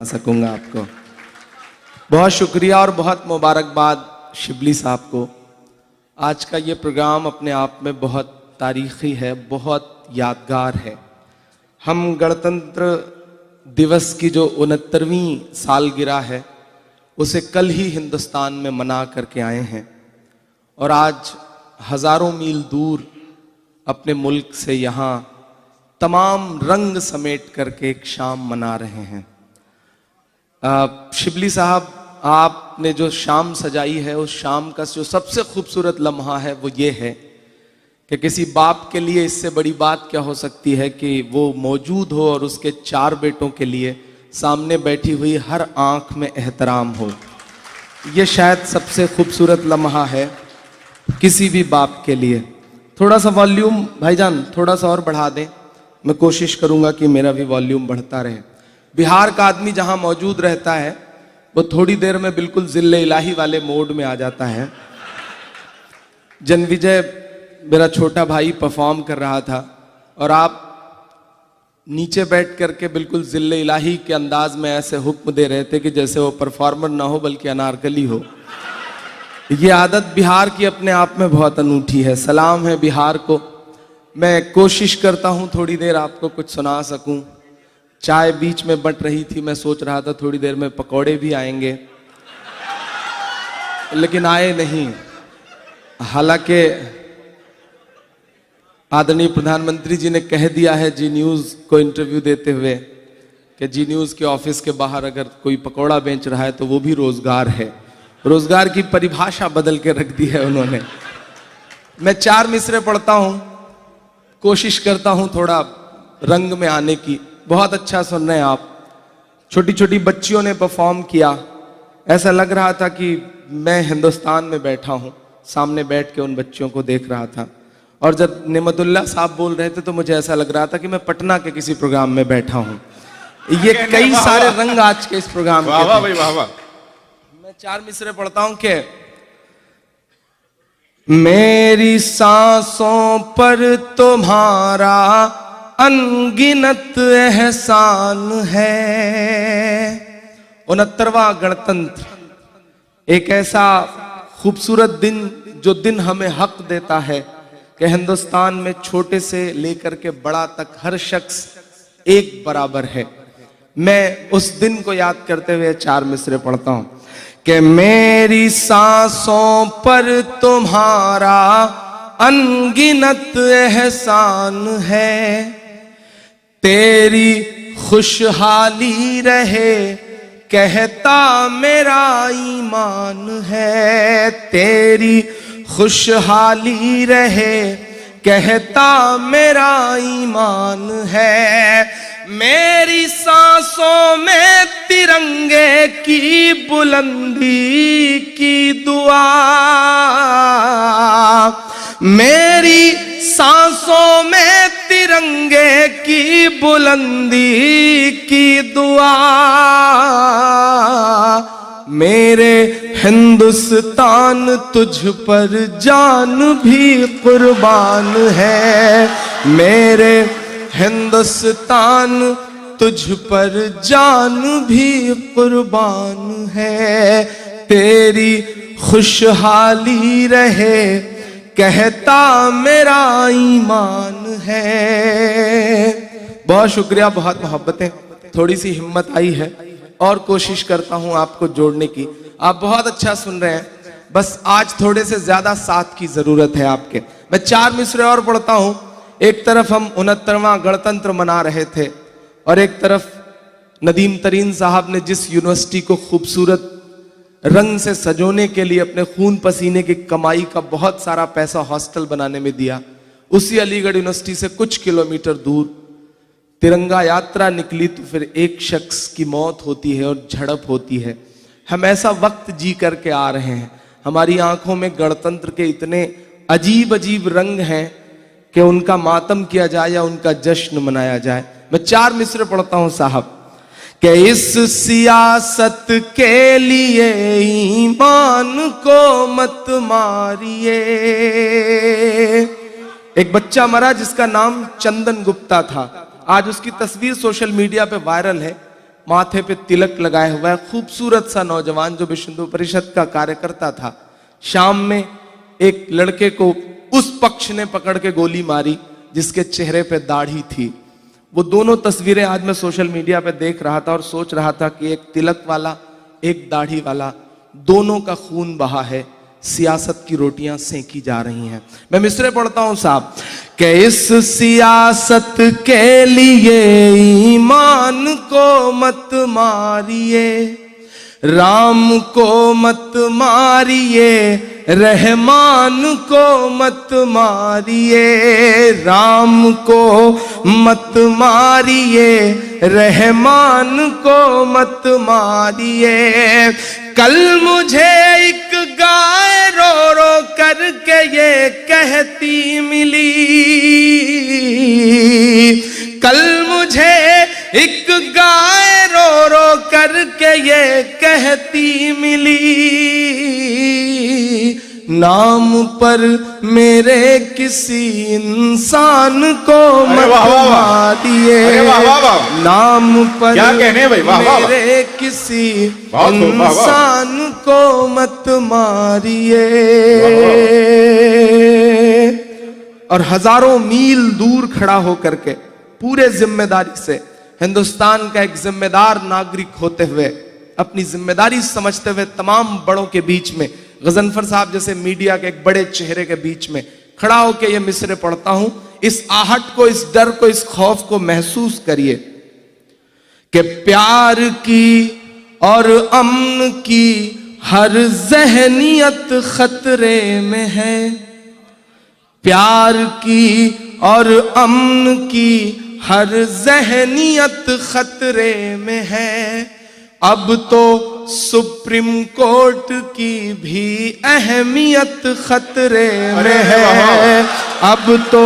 सकूंगा आपको। बहुत शुक्रिया और बहुत मुबारकबाद शिबली साहब को। आज का ये प्रोग्राम अपने आप में बहुत तारीखी है, बहुत यादगार है। हम गणतंत्र दिवस की जो 69वीं सालगिरह है उसे कल ही हिंदुस्तान में मना करके आए हैं और आज हजारों मील दूर अपने मुल्क से यहाँ तमाम रंग समेट करके एक शाम मना रहे हैं। शिबली साहब, आपने जो शाम सजाई है उस शाम का जो सबसे खूबसूरत लम्हा है वो ये है कि किसी बाप के लिए इससे बड़ी बात क्या हो सकती है कि वो मौजूद हो और उसके 4 बेटों के लिए सामने बैठी हुई हर आंख में एहतराम हो। ये शायद सबसे खूबसूरत लम्हा है किसी भी बाप के लिए। थोड़ा सा वॉल्यूम भाईजान थोड़ा सा और बढ़ा दें, मैं कोशिश करूंगा कि मेरा भी वॉल्यूम बढ़ता रहे। बिहार का आदमी जहां मौजूद रहता है वो थोड़ी देर में बिल्कुल जिल्ले इलाही वाले मोड में आ जाता है। जनविजय मेरा छोटा भाई परफॉर्म कर रहा था और आप नीचे बैठ करके बिल्कुल जिल्ले इलाही के अंदाज में ऐसे हुक्म दे रहे थे कि जैसे वो परफॉर्मर ना हो बल्कि अनारकली हो। ये आदत बिहार की अपने आप में बहुत अनूठी है। सलाम है बिहार को। मैं कोशिश करता हूं थोड़ी देर आपको कुछ सुना सकूं। चाय बीच में बट रही थी, मैं सोच रहा था थोड़ी देर में पकौड़े भी आएंगे, लेकिन आए नहीं। हालांकि आदरणीय प्रधानमंत्री जी ने कह दिया है जी न्यूज़ को इंटरव्यू देते हुए कि जी न्यूज़ के ऑफिस के बाहर अगर कोई पकौड़ा बेच रहा है तो वो भी रोजगार है। रोजगार की परिभाषा बदल के रख दी है उन्होंने। मैं 4 मिसरे पढ़ता हूं, कोशिश करता हूं थोड़ा रंग में आने की। बहुत अच्छा सुन रहे हैं आप। छोटी छोटी बच्चियों ने परफॉर्म किया। ऐसा लग रहा था कि मैं हिंदुस्तान में बैठा हूं, सामने बैठ के उन बच्चियों को देख रहा था। और जब नेमतुल्लाह साहब बोल रहे थे तो मुझे ऐसा लग रहा था कि मैं पटना के किसी प्रोग्राम में बैठा हूं। ये कई सारे रंग आज के इस प्रोग्राम के थे। मैं 4 मिसरे पढ़ता हूं कि मेरी सांसों पर तुम्हारा अनगिनत एहसान है। 69वां गणतंत्र एक ऐसा खूबसूरत दिन जो दिन हमें हक देता है कि हिंदुस्तान में छोटे से लेकर के बड़ा तक हर शख्स एक बराबर है। मैं उस दिन को याद करते हुए 4 मिसरे पढ़ता हूं कि मेरी सांसों पर तुम्हारा अनगिनत एहसान है। तेरी खुशहाली रहे कहता मेरा ईमान है। तेरी खुशहाली रहे कहता मेरा ईमान है। मेरी सांसों में तिरंगे की बुलंदी की दुआ। मेरी सांसों में तिरंगे की बुलंदी की दुआ। मेरे हिंदुस्तान तुझ पर जान भी कुर्बान है। मेरे हिंदुस्तान तुझ पर जान भी कुर्बान है। तेरी खुशहाली रहे कहता मेरा ईमान है। बहुत शुक्रिया, बहुत मोहब्बतें। थोड़ी सी हिम्मत आई है और कोशिश करता हूं आपको जोड़ने की। आप बहुत अच्छा सुन रहे हैं, बस आज थोड़े से ज्यादा साथ की जरूरत है आपके। मैं 4 मिसरे और पढ़ता हूं। एक तरफ हम 69वां गणतंत्र मना रहे थे और एक तरफ नदीम तरीन साहब ने जिस यूनिवर्सिटी को खूबसूरत रंग से सजोने के लिए अपने खून पसीने की कमाई का बहुत सारा पैसा हॉस्टल बनाने में दिया, उसी अलीगढ़ यूनिवर्सिटी से कुछ किलोमीटर दूर तिरंगा यात्रा निकली तो फिर एक शख्स की मौत होती है और झड़प होती है। हम ऐसा वक्त जी करके आ रहे हैं, हमारी आंखों में गणतंत्र के इतने अजीब अजीब रंग हैं कि उनका मातम किया जाए या उनका जश्न मनाया जाए। मैं 4 मिसरे पढ़ता हूं साहब कि इस सियासत के लिए ईमान को मत मारिए। एक बच्चा मरा जिसका नाम चंदन गुप्ता था। आज उसकी तस्वीर सोशल मीडिया पे वायरल है। माथे पे तिलक लगाए हुआ है, खूबसूरत सा नौजवान जो विश्व हिंदू परिषद का कार्यकर्ता था। शाम में एक लड़के को उस पक्ष ने पकड़ के गोली मारी जिसके चेहरे पे दाढ़ी थी। वो दोनों तस्वीरें आज मैं सोशल मीडिया पे देख रहा था और सोच रहा था कि एक तिलक वाला, एक दाढ़ी वाला, दोनों का खून बहा है, सियासत की रोटियां सेंकी जा रही हैं। मैं मिसरे पढ़ता हूं साहब कि इस सियासत के लिए ईमान को मत मारिए, राम को मत मारिए, रहमान को मत मारिए, राम को मत मारिए, रहमान को मत मारिए। कल मुझे एक गाय रो रो करके ये कहती मिली, कल मुझे एक गाय रो रो करके ये कहती मिली, नाम पर मेरे किसी इंसान को मत मारिए, नाम पर क्या कहने भाई, वाह वाह मेरे किसी इंसान को मत मारिए। और हजारों मील दूर खड़ा होकर के पूरे जिम्मेदारी से, हिंदुस्तान का एक जिम्मेदार नागरिक होते हुए, अपनी जिम्मेदारी समझते हुए, तमाम बड़ों के बीच में, गजनफर साहब जैसे मीडिया के एक बड़े चेहरे के बीच में खड़ा होकर ये मिसरे पढ़ता हूं। इस आहट को, इस डर को, इस खौफ को महसूस करिए कि प्यार की और अमन की हर जहनियत खतरे में है, प्यार की और अमन की हर जहनियत खतरे में है। अब तो सुप्रीम कोर्ट की भी अहमियत खतरे में है, अब तो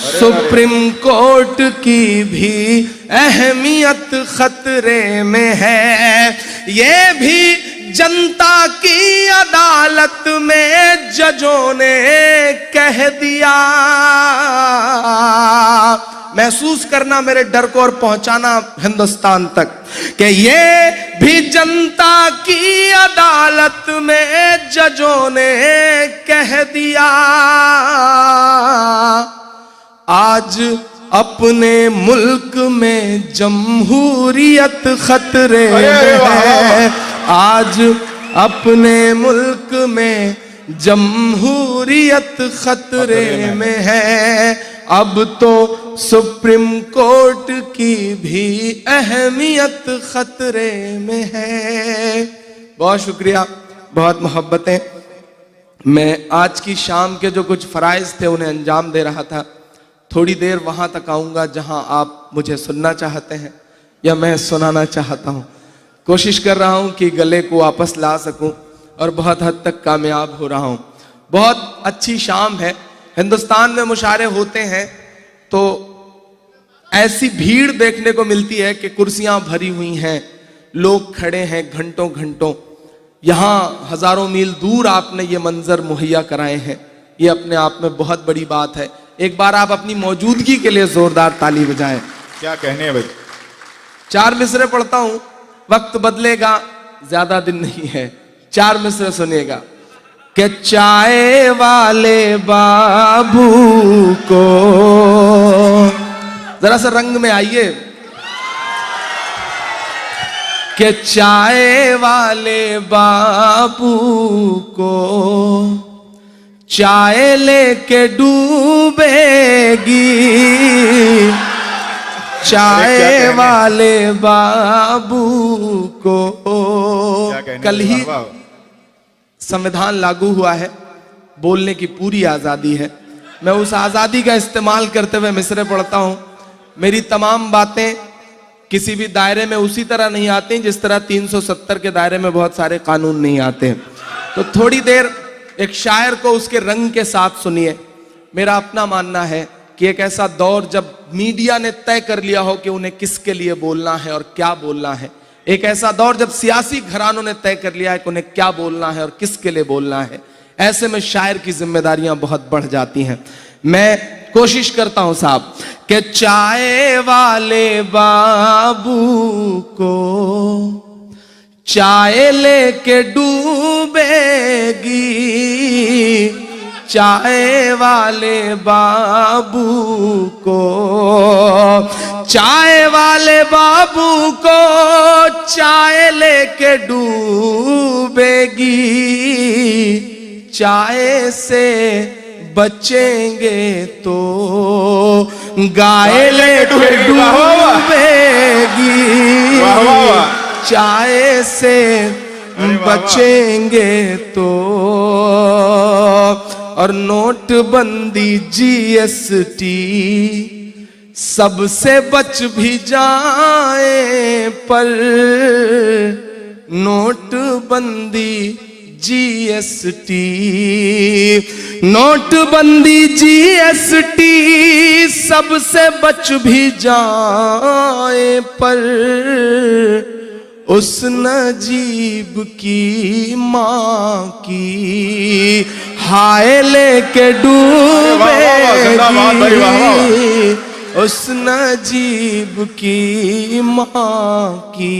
सुप्रीम कोर्ट की भी अहमियत खतरे में है। ये भी जनता की अदालत में जजों ने कह दिया। महसूस करना मेरे डर को और पहुंचाना हिंदुस्तान तक कि ये भी जनता की अदालत में जजों ने कह दिया। आज अपने मुल्क में जमहूरियत खतरे में है, आज अपने मुल्क में जमहूरियत खतरे में है। अब तो सुप्रीम कोर्ट की भी अहमियत खतरे में है। बहुत शुक्रिया, बहुत मोहब्बतें। मैं आज की शाम के जो कुछ फराइज थे उन्हें अंजाम दे रहा था। थोड़ी देर वहां तक आऊंगा जहां आप मुझे सुनना चाहते हैं या मैं सुनाना चाहता हूं। कोशिश कर रहा हूं कि गले को वापस ला सकूं और बहुत हद तक कामयाब हो रहा हूं। बहुत अच्छी शाम है। हिंदुस्तान में मुशारे होते हैं तो ऐसी भीड़ देखने को मिलती है कि कुर्सियां भरी हुई हैं, लोग खड़े हैं घंटों घंटों। यहां हजारों मील दूर आपने ये मंजर मुहैया कराए हैं, ये अपने आप में बहुत बड़ी बात है। एक बार आप अपनी मौजूदगी के लिए जोरदार ताली बजाएं। क्या कहने हैं भाई। 4 मिसरे पढ़ता हूं, वक्त बदलेगा, ज्यादा दिन नहीं है। 4 मिसरे सुनिएगा कि चाय वाले बाबू को, जरा सा रंग में आइए, कि चाय वाले बाबू को चाय लेके डूबेगी, चाय वाले बाबू को। कल ही संविधान लागू हुआ है, बोलने की पूरी आजादी है। मैं उस आजादी का इस्तेमाल करते हुए मिसरे पढ़ता हूं। मेरी तमाम बातें किसी भी दायरे में उसी तरह नहीं आती जिस तरह 370 के दायरे में बहुत सारे कानून नहीं आते। तो थोड़ी देर एक शायर को उसके रंग के साथ सुनिए। मेरा अपना मानना है कि एक ऐसा दौर जब मीडिया ने तय कर लिया हो कि उन्हें किसके लिए बोलना है और क्या बोलना है, एक ऐसा दौर जब सियासी घरानों ने तय कर लिया है कि उन्हें क्या बोलना है और किसके लिए बोलना है, ऐसे में शायर की जिम्मेदारियां बहुत बढ़ जाती हैं। मैं कोशिश करता हूं साहब कि चाय वाले बाबू को चाय लेके डूबेगी, चाय वाले बाबू को, चाय वाले बाबू को चाय लेके डूबेगी, चाय से बचेंगे तो गाय लेके डूबेगी, चाय से बचेंगे तो। और नोटबंदी जीएसटी सबसे बच भी जाए पर, नोटबंदी जीएसटी, नोटबंदी जीएसटी सबसे बच भी जाए पर, उस नजीब की माँ की हाय लेके डूबेगी, उस नजीब की माँ की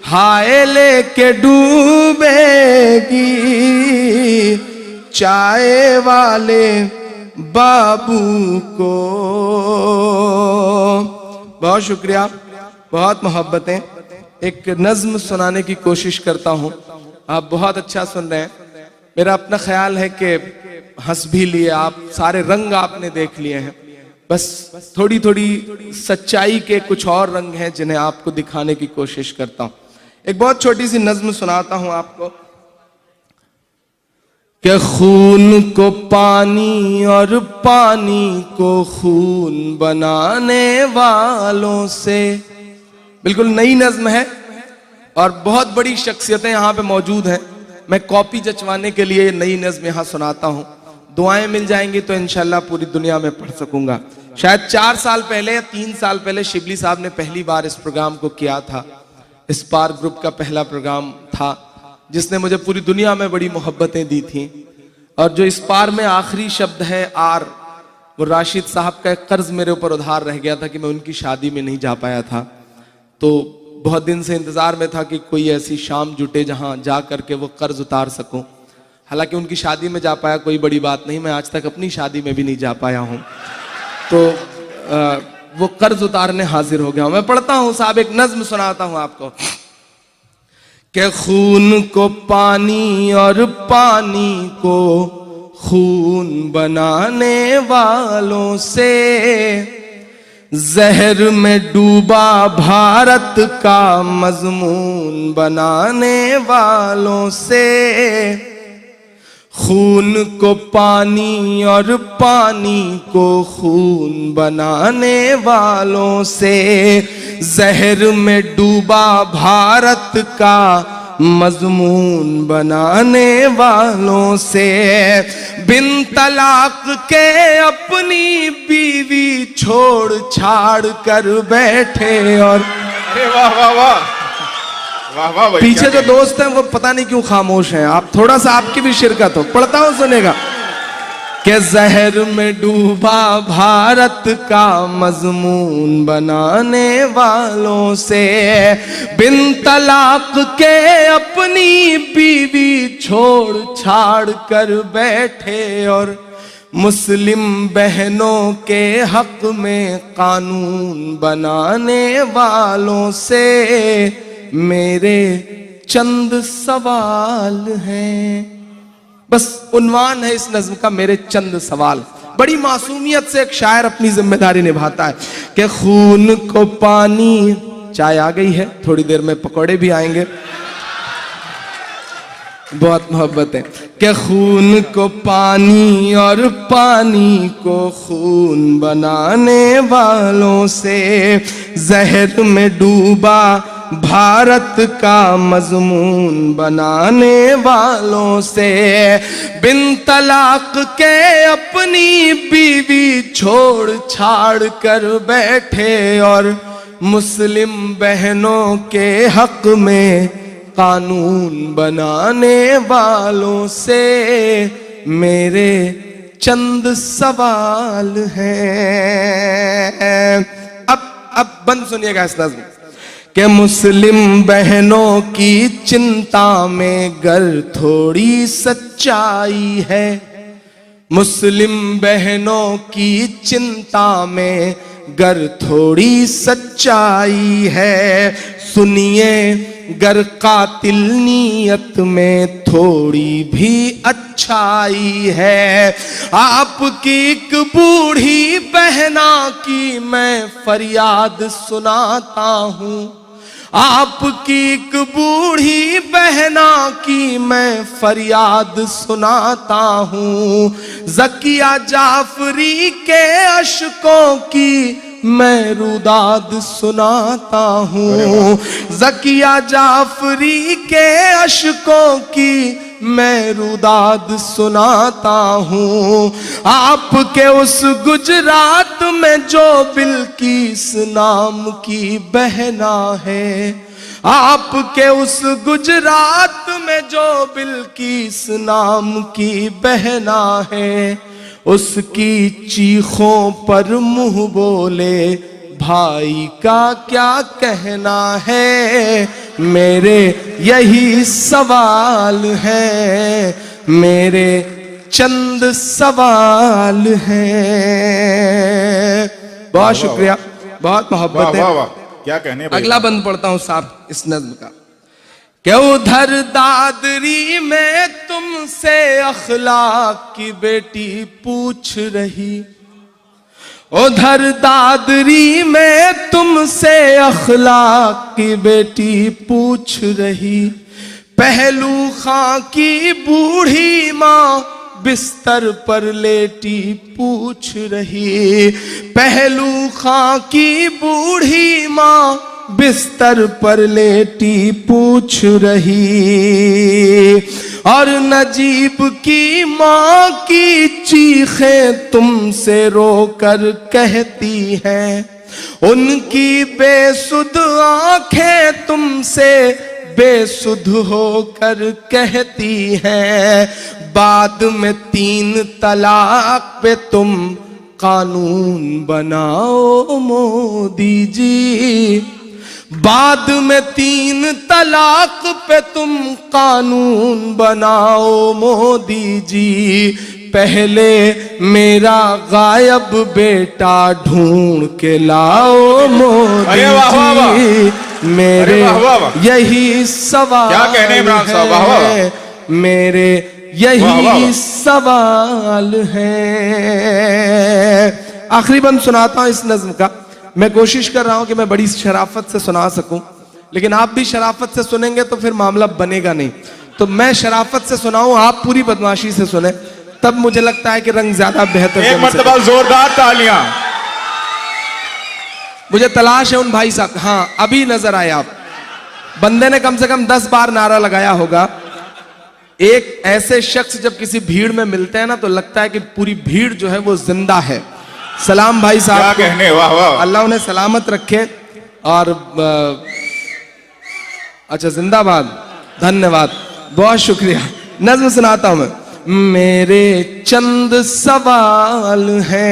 हाय लेके डूबेगी, चाय वाले बाबू को। बहुत शुक्रिया, बहुत मोहब्बतें। एक नज्म सुनाने की कोशिश करता हूं, आप बहुत अच्छा सुन रहे हैं। मेरा अपना ख्याल है कि हंस भी लिए आप, सारे रंग आपने देख लिए हैं, बस थोड़ी थोड़ी सच्चाई के कुछ और रंग हैं जिन्हें आपको दिखाने की कोशिश करता हूं। एक बहुत छोटी सी नज्म सुनाता हूं आपको कि खून को पानी और पानी को खून बनाने वालों से। बिल्कुल नई नज्म है और बहुत बड़ी शख्सियतें यहां पे मौजूद हैं। मैं कॉपी जचवाने के लिए नई नज्म यहां सुनाता हूं, दुआएं मिल जाएंगी तो इंशाल्लाह पूरी दुनिया में पढ़ सकूंगा। शायद 4 साल पहले या 3 साल पहले शिबली साहब ने पहली बार इस प्रोग्राम को किया था। स्पार्क ग्रुप का पहला प्रोग्राम था जिसने मुझे पूरी दुनिया में बड़ी मोहब्बतें दी थी। और जो स्पार में आखिरी शब्द है आर, वो राशिद साहब का एक कर्ज मेरे ऊपर उधार रह गया था कि मैं उनकी शादी में नहीं जा पाया था। तो बहुत दिन से इंतजार में था कि कोई ऐसी शाम जुटे जहां जा करके वो कर्ज उतार सकूं। हालांकि उनकी शादी में जा पाया, कोई बड़ी बात नहीं, मैं आज तक अपनी शादी में भी नहीं जा पाया हूं। तो वो कर्ज उतारने हाजिर हो गया हूं। मैं पढ़ता हूं साहब, एक नज्म सुनाता हूं आपको कि खून को पानी और पानी को खून बनाने वालों से, जहर में डूबा भारत का मजमून बनाने वालों से, खून को पानी और पानी को खून बनाने वालों से, जहर में डूबा भारत का मजमून बनाने वालों से, बिन तलाक के अपनी बीवी छोड़ छाड़ कर बैठे। और अरे वाह वाह वाह वाह वाह। पीछे जो दोस्त हैं वो पता नहीं क्यों खामोश हैं, आप थोड़ा सा आपकी भी शिरकत हो। पढ़ता हूं, सुनेगा कि जहर में डूबा भारत का मजमून बनाने वालों से, बिन तलाक के अपनी बीवी छोड़ छाड़ कर बैठे। और मुस्लिम बहनों के हक में कानून बनाने वालों से मेरे चंद सवाल हैं। बस उन्वान है इस नज्म का, मेरे चंद सवाल। बड़ी मासूमियत से एक शायर अपनी जिम्मेदारी निभाता है कि खून को पानी, चाय आ गई है, थोड़ी देर में पकौड़े भी आएंगे, बहुत मोहब्बत है, कि खून को पानी और पानी को खून बनाने वालों से, जहर में डूबा भारत का मजमून बनाने वालों से, बिन तलाक के अपनी बीवी छोड़ छाड़ कर बैठे। और मुस्लिम बहनों के हक में कानून बनाने वालों से मेरे चंद सवाल हैं। अब बंद सुनिएगा इस नज़्म कि मुस्लिम बहनों की चिंता में गर थोड़ी सच्चाई है, मुस्लिम बहनों की चिंता में गर थोड़ी सच्चाई है। सुनिए गर कातिल नीयत में थोड़ी भी अच्छाई है। आपकी एक बूढ़ी बहना की मैं फरियाद सुनाता हूँ, आपकी एक बूढ़ी बहना की मैं फरियाद सुनाता हूँ। ज़किया जाफरी के अशकों की मैं रुदाद सुनाता हूँ, ज़किया जाफरी के अशकों की मैं रुदाद सुनाता हूँ। आपके उस गुजरात में जो बिल्किस नाम की बहना है, आपके उस गुजरात में जो बिल्किस नाम की बहना है, उसकी चीखों पर मुंह बोले भाई का क्या कहना है। मेरे यही सवाल हैं, मेरे चंद सवाल हैं। बहुत शुक्रिया, बहुत मोहब्बत है। वाह वाह, क्या कहने भाई। अगला बंद पढ़ता हूं साहब इस नज्म का कि उधर दादरी में तुमसे अखलाक की बेटी पूछ रही, उधर दादरी में तुमसे अखलाक की बेटी पूछ रही। पहलू खां की बूढ़ी माँ बिस्तर पर लेटी पूछ रही, पहलू खां की बूढ़ी माँ बिस्तर पर लेटी पूछ रही। और नजीब की माँ की चीखें तुमसे रोकर कहती हैं, उनकी बेसुध आंखें तुमसे बेसुध होकर कहती हैं। बाद में 3 तलाक पे तुम कानून बनाओ मोदी जी, बाद में 3 तलाक पे तुम कानून बनाओ मोदी जी। पहले मेरा गायब बेटा ढूंढ के लाओ मोदी जी, मेरे यही सवाल क्या कहने इमरान साहब, वाह वाह। मेरे यही सवाल है। आखिरी बंद सुनाता हूं इस नज्म का। मैं कोशिश कर रहा हूं कि मैं बड़ी शराफत से सुना सकूं, लेकिन आप भी शराफत से सुनेंगे तो फिर मामला बनेगा नहीं। तो मैं शराफत से सुनाऊं, आप पूरी बदमाशी से सुने, तब मुझे लगता है कि रंग ज्यादा बेहतर। एक मर्तबा जोरदार तालियां। मुझे तलाश है उन भाई साहब, हाँ अभी नजर आए आप। बंदे ने कम से कम 10 बार नारा लगाया होगा। एक ऐसे शख्स जब किसी भीड़ में मिलते हैं ना, तो लगता है कि पूरी भीड़ जो है वो जिंदा है। सलाम भाई साहब, क्या कहने, वाह वाह। अल्लाह उन्हें सलामत रखे। और अच्छा, जिंदाबाद, धन्यवाद, बहुत शुक्रिया। नज्म सुनाता हूं मैं। मेरे चंद सवाल हैं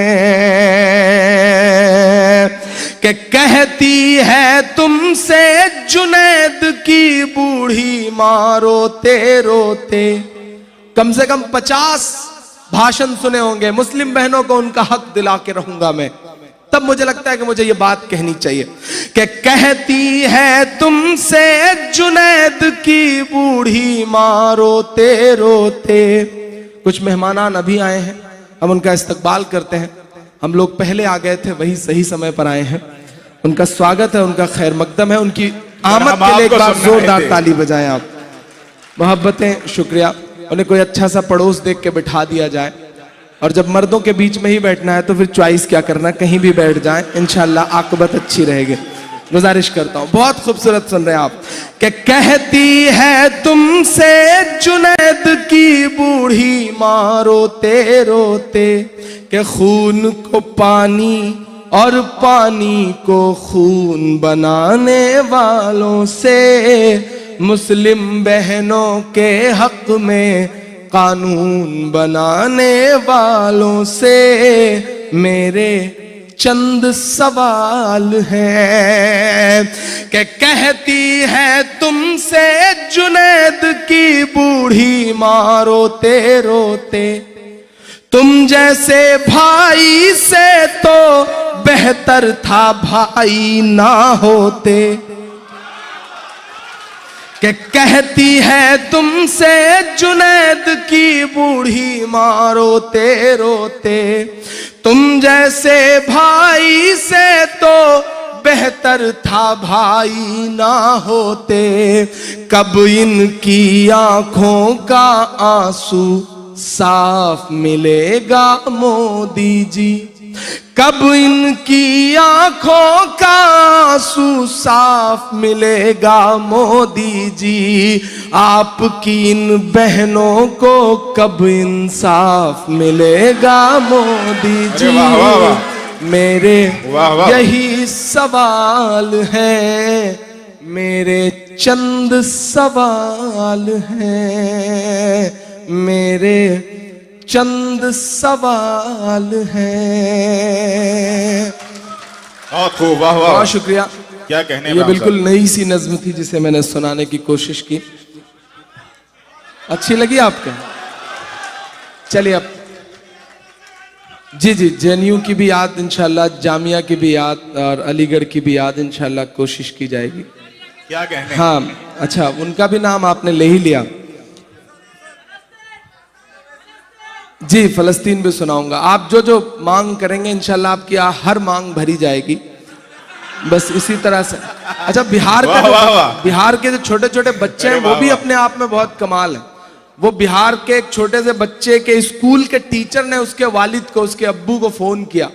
कि कहती है तुमसे जुनैद की बूढ़ी माँ रोते रोते। कम से कम 50 भाषण सुने होंगे, मुस्लिम बहनों को उनका हक दिला के रहूंगा मैं। तब मुझे लगता है कि मुझे ये बात कहनी चाहिए कि कहती है तुमसे जुनैद की बूढ़ी माँ रोते रोते। कुछ मेहमानान अभी आए हैं, हम उनका इस्तकबाल करते हैं। हम लोग पहले आ गए थे, वही सही समय पर आए हैं। उनका स्वागत है, उनका खैर मकदम है। उनकी आमद के लिए एक बार जोरदार ताली बजाएं आप। मोहब्बतें, शुक्रिया। उन्हें कोई अच्छा सा पड़ोस देख के बिठा दिया जाए, और जब मर्दों के बीच में ही बैठना है तो फिर चॉइस क्या करना, कहीं भी बैठ जाएं, इंशाल्लाह आकबत अच्छी रहेगी। गुजारिश करता हूं। बहुत खूबसूरत सुन रहे हैं आप कि कहती है तुमसे जुनैद की बूढ़ी माँ रोते रोते कि खून को पानी और पानी को खून बनाने वालों से मुस्लिम बहनों के हक में कानून बनाने वालों से मेरे चंद सवाल हैं। कि कहती है तुमसे जुनैद की बूढ़ी माँ रोते रोते, तुम जैसे भाई से तो बेहतर था भाई ना होते। कि कहती है तुमसे जुनैद की बूढ़ी माँ रोते रोते, तुम जैसे भाई से तो बेहतर था भाई ना होते। कब इनकी आंखों का आंसू साफ मिलेगा मोदी जी, कब इनकी आंखों का आंसू साफ मिलेगा मोदी जी। आपकी इन बहनों को कब इंसाफ मिलेगा मोदी जी। वाह वाह वाह। मेरे वाह वाह। यही सवाल हैं, मेरे चंद सवाल हैं, मेरे चंद सवाल हैं। बहुत खूब, वाह वाह। बहुत शुक्रिया। क्या कहने ये इमरान बिल्कुल नई सी नज्म थी जिसे मैंने सुनाने की कोशिश की। अच्छी लगी आपको? चलिए अब जी जी, जेएनयू की भी याद इंशाल्लाह, जामिया की भी याद और अलीगढ़ की भी याद इंशाल्लाह कोशिश की जाएगी। क्या कहने? हाँ अच्छा, उनका भी नाम आपने ले ही लिया। जी फलस्तीन भी सुनाऊंगा। आप जो जो मांग करेंगे इंशाल्लाह आपकी हर मांग भरी जाएगी, बस इसी तरह से। अच्छा बिहार का वाह, वाह, वाह। बिहार के जो छोटे छोटे बच्चे हैं अरे वो वाह, भी वाह। अपने आप में बहुत कमाल है। वो बिहार के एक छोटे से बच्चे के स्कूल के टीचर ने उसके वालिद को, उसके अब्बू को फोन किया,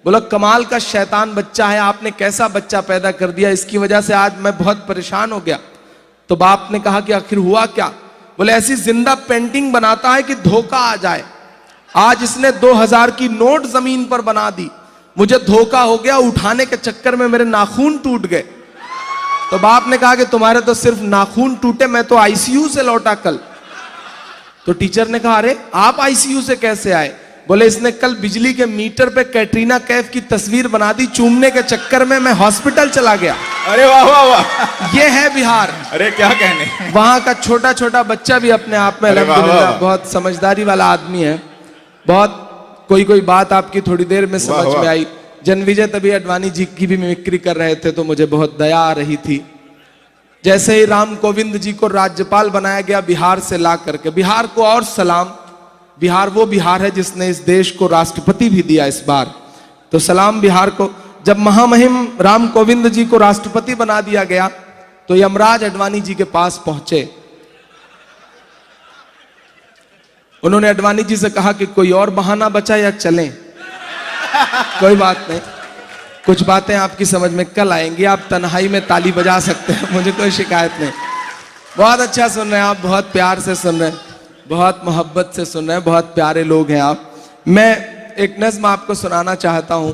बोला कमाल का शैतान बच्चा है, आपने कैसा बच्चा पैदा कर दिया, इसकी वजह से आज मैं बहुत परेशान हो गया। तो बाप ने कहा कि आखिर हुआ क्या? बोले ऐसी जिंदा पेंटिंग बनाता है कि धोखा आ जाए। आज इसने 2000 की नोट जमीन पर बना दी, मुझे धोखा हो गया, उठाने के चक्कर में मेरे नाखून टूट गए। तो बाप ने कहा कि तुम्हारे तो सिर्फ नाखून टूटे, मैं तो आईसीयू से लौटा कल। तो टीचर ने कहा अरे आप आईसीयू से कैसे आए? बोले इसने कल बिजली के मीटर पे कैटरीना कैफ की तस्वीर बना दी, चूमने के चक्कर में मैं हॉस्पिटल चला गया। अरे वाह वाह वाह। ये है बिहार। अरे क्या कहने। वहां का छोटा छोटा बच्चा भी अपने आप में अरे वाह, अल्हम्दुलिल्लाह वाह। बहुत समझदारी वाला आदमी है। बहुत कोई कोई बात आपकी थोड़ी देर में वाह, समझ वाह। में आई। जनविजय तभी अडवाणी जी की भी मिमिक्री कर रहे थे तो मुझे बहुत दया आ रही थी। जैसे ही राम कोविंद जी को राज्यपाल बनाया गया बिहार से ला करके, बिहार को और सलाम। बिहार वो बिहार है जिसने इस देश को राष्ट्रपति भी दिया इस बार, तो सलाम बिहार को। जब महामहिम राम कोविंद जी को राष्ट्रपति बना दिया गया तो यमराज अडवाणी जी के पास पहुंचे। उन्होंने अडवाणी जी से कहा कि कोई और बहाना बचा या चलें? कोई बात नहीं, कुछ बातें आपकी समझ में कल आएंगी, आप तन्हाई में ताली बजा सकते हैं, मुझे कोई शिकायत नहीं। बहुत अच्छा सुन रहे हैं आप, बहुत प्यार से सुन रहे हैं, बहुत मोहब्बत से सुन रहे हैं, बहुत प्यारे लोग हैं आप। मैं एक नज्म आपको सुनाना चाहता हूँ,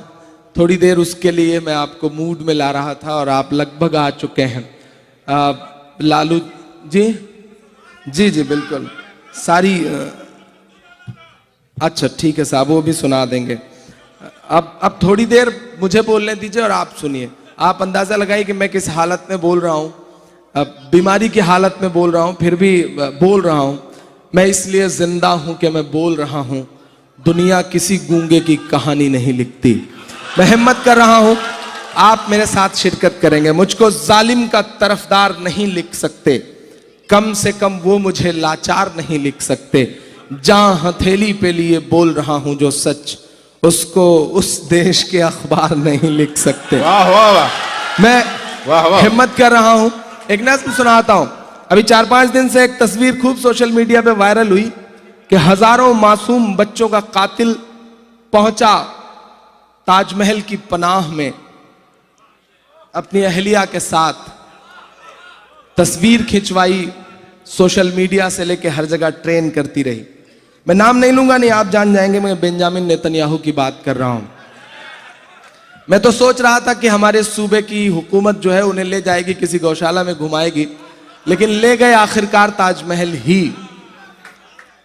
थोड़ी देर उसके लिए मैं आपको मूड में ला रहा था और आप लगभग आ चुके हैं। लालू जी जी जी बिल्कुल सारी अच्छा ठीक है साहब, वो भी सुना देंगे। अब थोड़ी देर मुझे बोलने दीजिए और आप सुनिए। आप अंदाजा लगाइए कि मैं किस हालत में बोल रहा हूँ। अब बीमारी की हालत में बोल रहा हूँ, फिर भी बोल रहा हूँ। मैं इसलिए जिंदा हूँ कि मैं बोल रहा हूँ, दुनिया किसी गूंगे की कहानी नहीं लिखती। मैं हिम्मत कर रहा हूँ, आप मेरे साथ शिरकत करेंगे। मुझको जालिम का तरफदार नहीं लिख सकते, कम से कम वो मुझे लाचार नहीं लिख सकते। जहां हथेली पे लिए बोल रहा हूं जो सच, उसको उस देश के अखबार नहीं लिख सकते। वाह वाह वाह। मैं वाह वाह। हिम्मत कर रहा हूं, एक नज्म सुनाता हूं। अभी 4-5 दिन से एक तस्वीर खूब सोशल मीडिया पे वायरल हुई कि हजारों मासूम बच्चों का कातिल पहुंचा ताजमहल की पनाह में अपनी अहलिया के साथ। तस्वीर खिंचवाई, सोशल मीडिया से लेके हर जगह ट्रेन करती रही। मैं नाम नहीं लूंगा, नहीं आप जान जाएंगे, मैं बेंजामिन नेतन्याहू की बात कर रहा हूं। मैं तो सोच रहा था कि हमारे सूबे की हुकूमत जो है उन्हें ले जाएगी किसी गौशाला में घुमाएगी, लेकिन ले गए आखिरकार ताजमहल ही।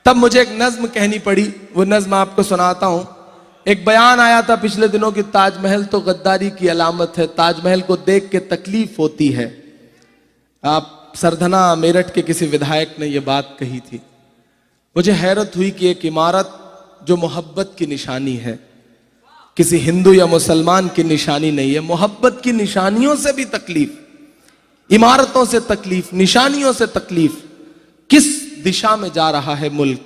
तब मुझे एक नज्म कहनी पड़ी, वो नज्म आपको सुनाता हूं। एक बयान आया था पिछले दिनों की, ताजमहल तो गद्दारी की अलामत है, ताजमहल को देख के तकलीफ होती है। आप सरधना मेरठ के किसी विधायक ने यह बात कही थी। मुझे हैरत हुई कि एक इमारत जो मोहब्बत की निशानी है, किसी हिंदू या मुसलमान की निशानी नहीं है, मोहब्बत की निशानियों से भी तकलीफ, इमारतों से तकलीफ, निशानियों से तकलीफ। किस दिशा में जा रहा है मुल्क?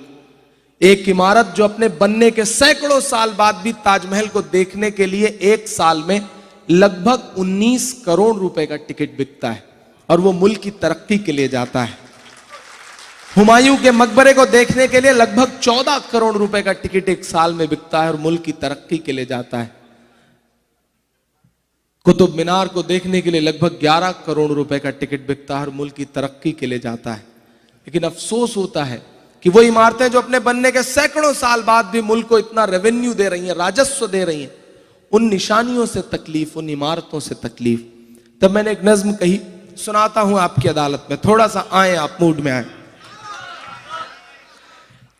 एक इमारत जो अपने बनने के सैकड़ों साल बाद भी ताजमहल को देखने के लिए एक साल में लगभग 19 करोड़ रुपए का टिकट बिकता है, और वो मुल्क की तरक्की के लिए जाता है। हुमायूं के मकबरे को देखने के लिए लगभग 14 करोड़ रुपए का टिकट एक साल में बिकता है और मुल्क की तरक्की के लिए जाता है। कुतुब मीनार को देखने के लिए लगभग 11 करोड़ रुपए का टिकट बिकता है और मुल्क की तरक्की के लिए जाता है। लेकिन अफसोस होता है कि वो इमारतें जो अपने बनने के सैकड़ों साल बाद भी मुल्क को इतना रेवेन्यू दे रही हैं, राजस्व दे रही हैं, उन निशानियों से तकलीफ, उन इमारतों से तकलीफ। तब मैंने एक नज्म कही, सुनाता हूं आपकी अदालत में, थोड़ा सा आए, आप मूड में आए।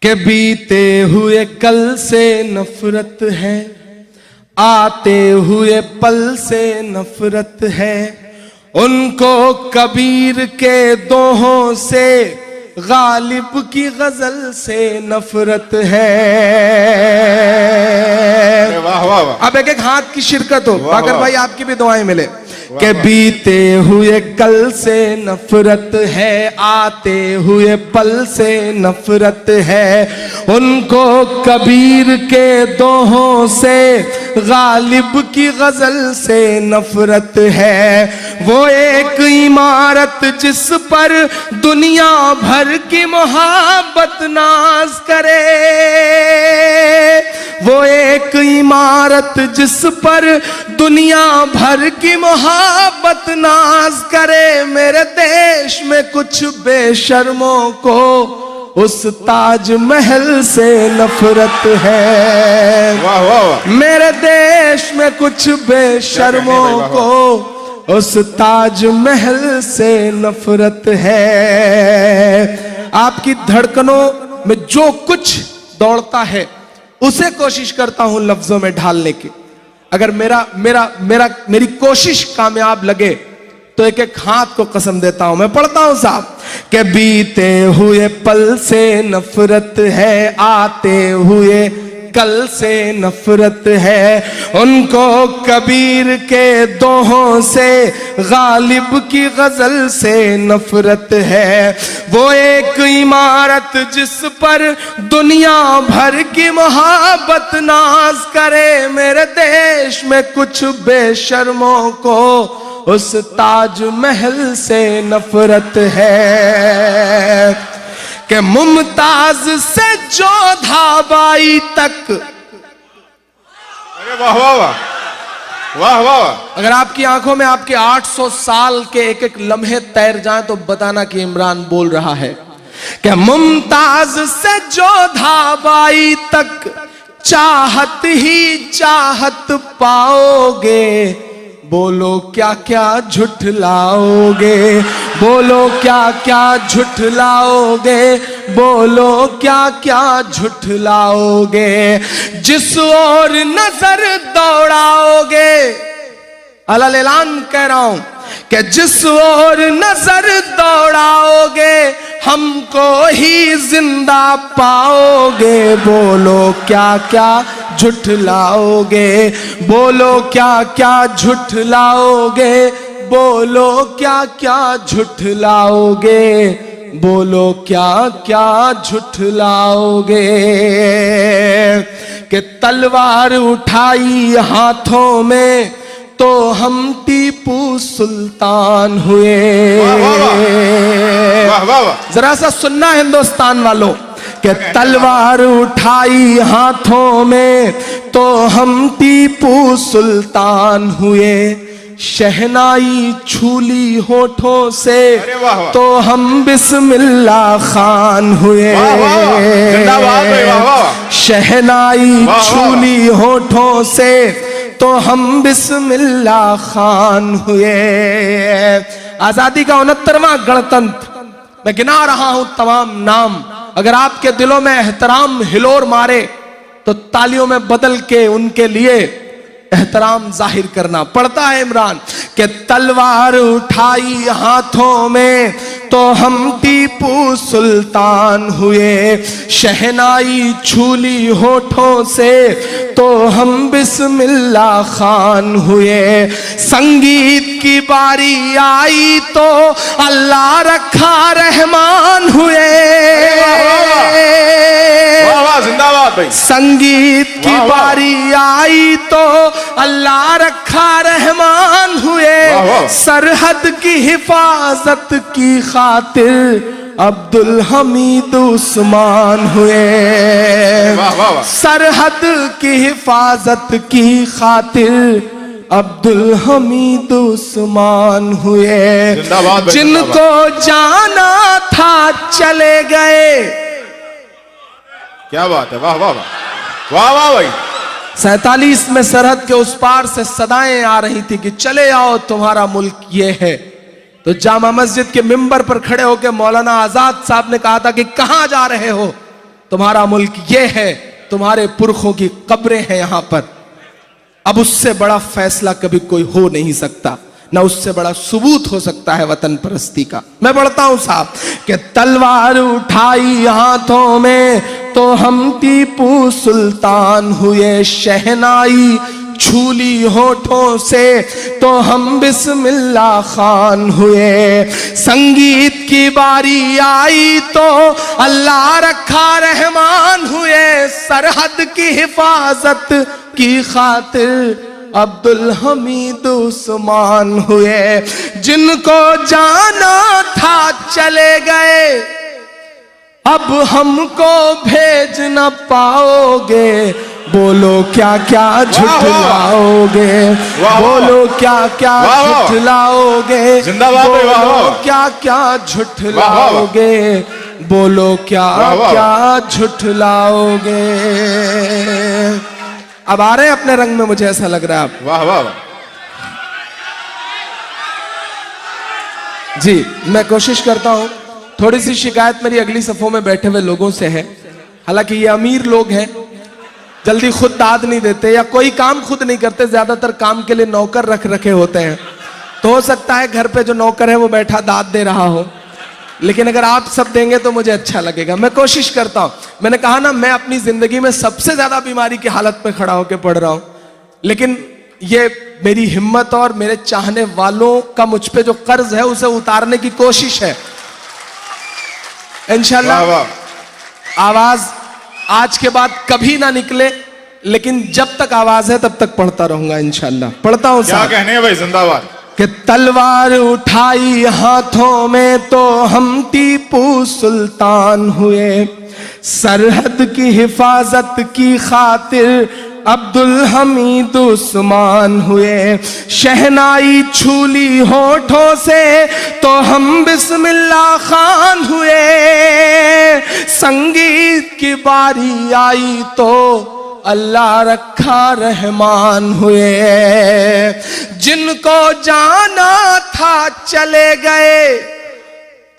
के बीते हुए कल से नफरत है, आते हुए पल से नफरत है, उनको कबीर के दोहों से, गालिब की गजल से नफरत है। वाह वाह वाह। अब एक एक हाथ की शिरकत हो, बाकर भाई आपकी भी दुआएं मिले। के बीते हुए कल से नफरत है, आते हुए पल से नफरत है, उनको कबीर के दोहों से, गालिब की गजल से नफरत है। वो एक इमारत जिस पर दुनिया भर की मोहब्बत नाज करे, वो एक इमारत जिस पर दुनिया भर की मोहब्बत नाज करे। मेरे देश में कुछ बेशर्मों को उस ताजमहल से नफरत है। वाह वाह वाह। मेरे देश में कुछ बेशर्मों को उस ताजमहल से नफरत है। आपकी धड़कनों में जो कुछ दौड़ता है उसे कोशिश करता हूं लफ्जों में ढालने की। अगर मेरी कोशिश कामयाब लगे तो एक एक हाथ को कसम देता हूं। मैं पढ़ता हूं साहब के बीते हुए पल से नफरत है, आते हुए कल से नफरत है, उनको कबीर के दोहों से, गालिब की गजल से नफरत है। वो एक इमारत जिस पर दुनिया भर की मोहब्बत नाज करे। मेरे देश में कुछ बेशर्मों को उस ताजमहल से नफरत है कि मुमताज से जोधाबाई तक। अरे वाह वाह वाह वाह वाह। अगर आपकी आंखों में आपके 800 साल के एक एक लम्हे तैर जाएं तो बताना कि इमरान बोल रहा है कि मुमताज से जोधाबाई तक चाहत ही चाहत पाओगे। बोलो क्या क्या झुठलाओगे, बोलो क्या क्या झुठलाओगे, बोलो क्या क्या झुठलाओगे। जिस ओर नजर दौड़ाओगे, अलल ऐलान कह रहा हूं कि जिस ओर नजर दौड़ाओगे हमको ही जिंदा पाओगे। बोलो क्या क्या झुठलाओगे, बोलो क्या क्या झुठलाओगे, बोलो क्या क्या झुठलाओगे, बोलो क्या क्या झुठलाओगे। कि तलवार उठाई हाथों में तो हम टीपू सुल्तान हुए। वाह वाह वाह। जरा सा सुनना हिंदुस्तान वालों कि तलवार उठाई हाथों में तो हम टीपू सुल्तान हुए। शहनाई छूली होठों से तो हम बिस्मिल्लाह खान हुए। शहनाई छूली होठों से तो हम बिस्मिल्लाह खान हुए। आजादी का 69वां गणतंत्र। मैं गिना रहा हूं तमाम नाम, अगर आपके दिलों में एहतराम हिलोर मारे तो तालियों में बदल के उनके लिए एहतराम जाहिर करना पड़ता है। इमरान के तलवार उठाई हाथों में तो हम टीपू सुल्तान हुए, शहनाई छूली होठों से तो हम बिस्मिल्लाह खान हुए, संगीत की बारी आई तो अल्लाह रखा रहमान हुए। जिंदाबाद भाई। संगीत की बारी आई तो अल्लाह रखा रहमान हुए, सरहद की हिफाजत की खातिर अब्दुल हमीद उस्मान हुए। सरहद की हिफाजत की खातिर अब्दुल हमीद उस्मान हुए। जिनको जाना था चले गए। क्या बात है, वाह वाह वाह वाह भाई। 47 में सरहद के उस पार से सदाएं आ रही थी कि चले आओ तुम्हारा मुल्क ये है। तो जामा मस्जिद के मिंबर पर खड़े होकर मौलाना आजाद साहब ने कहा था कि कहां जा रहे हो, तुम्हारा मुल्क ये है, तुम्हारे पुरखों की कब्रें हैं यहां पर। अब उससे बड़ा फैसला कभी कोई हो नहीं सकता, ना उससे बड़ा सबूत हो सकता है वतन परस्ती का। मैं बढ़ता हूं साहब कि तलवार उठाई हाथों में तो हम टीपू सुल्तान हुए, शहनाई छूली होठों से तो हम बिस्मिल्लाह खान हुए, संगीत की बारी आई तो अल्लाह रखा रहमान हुए, सरहद की हिफाजत की खातिर अब्दुल हमीद उस्मान हुए। जिनको जाना था चले गए, अब हमको भेज न पाओगे, बोलो क्या क्या झुठलाओगे, बोलो क्या क्या झुठलाओगे, बोलो क्या क्या झुठलाओगे, बोलो क्या क्या झुठलाओगे। अब आ रहे हैं अपने रंग में, मुझे ऐसा लग रहा है आप। वाह वाह वाह जी। मैं कोशिश करता हूं, थोड़ी सी शिकायत मेरी अगली सफों में बैठे हुए लोगों से है। हालांकि ये अमीर लोग हैं, जल्दी खुद दाद नहीं देते या कोई काम खुद नहीं करते, ज्यादातर काम के लिए नौकर रख रखे होते हैं। तो हो सकता है घर पे जो नौकर है वो बैठा दाद दे रहा हो, लेकिन अगर आप सब देंगे तो मुझे अच्छा लगेगा। मैं कोशिश करता हूं। मैंने कहा ना, मैं अपनी जिंदगी में सबसे ज्यादा बीमारी की हालत में खड़ा होकर पढ़ रहा हूं, लेकिन ये मेरी हिम्मत और मेरे चाहने वालों का मुझ पे जो कर्ज है उसे उतारने की कोशिश है। इंशाल्लाह आवाज आज के बाद कभी ना निकले, लेकिन जब तक आवाज है तब तक पढ़ता रहूंगा इंशाल्लाह। पढ़ता हूं। क्या कहने हैं भाई, जिंदाबाद। कि तलवार उठाई हाथों में तो हम टीपू सुल्तान हुए, सरहद की हिफाजत की खातिर अब्दुल हमीद उस्मान हुए, शहनाई छूली होठों से तो हम बिस्मिल्लाह खान हुए, संगीत की बारी आई तो अल्लाह रखा रहमान हुए। जिनको जाना था चले गए,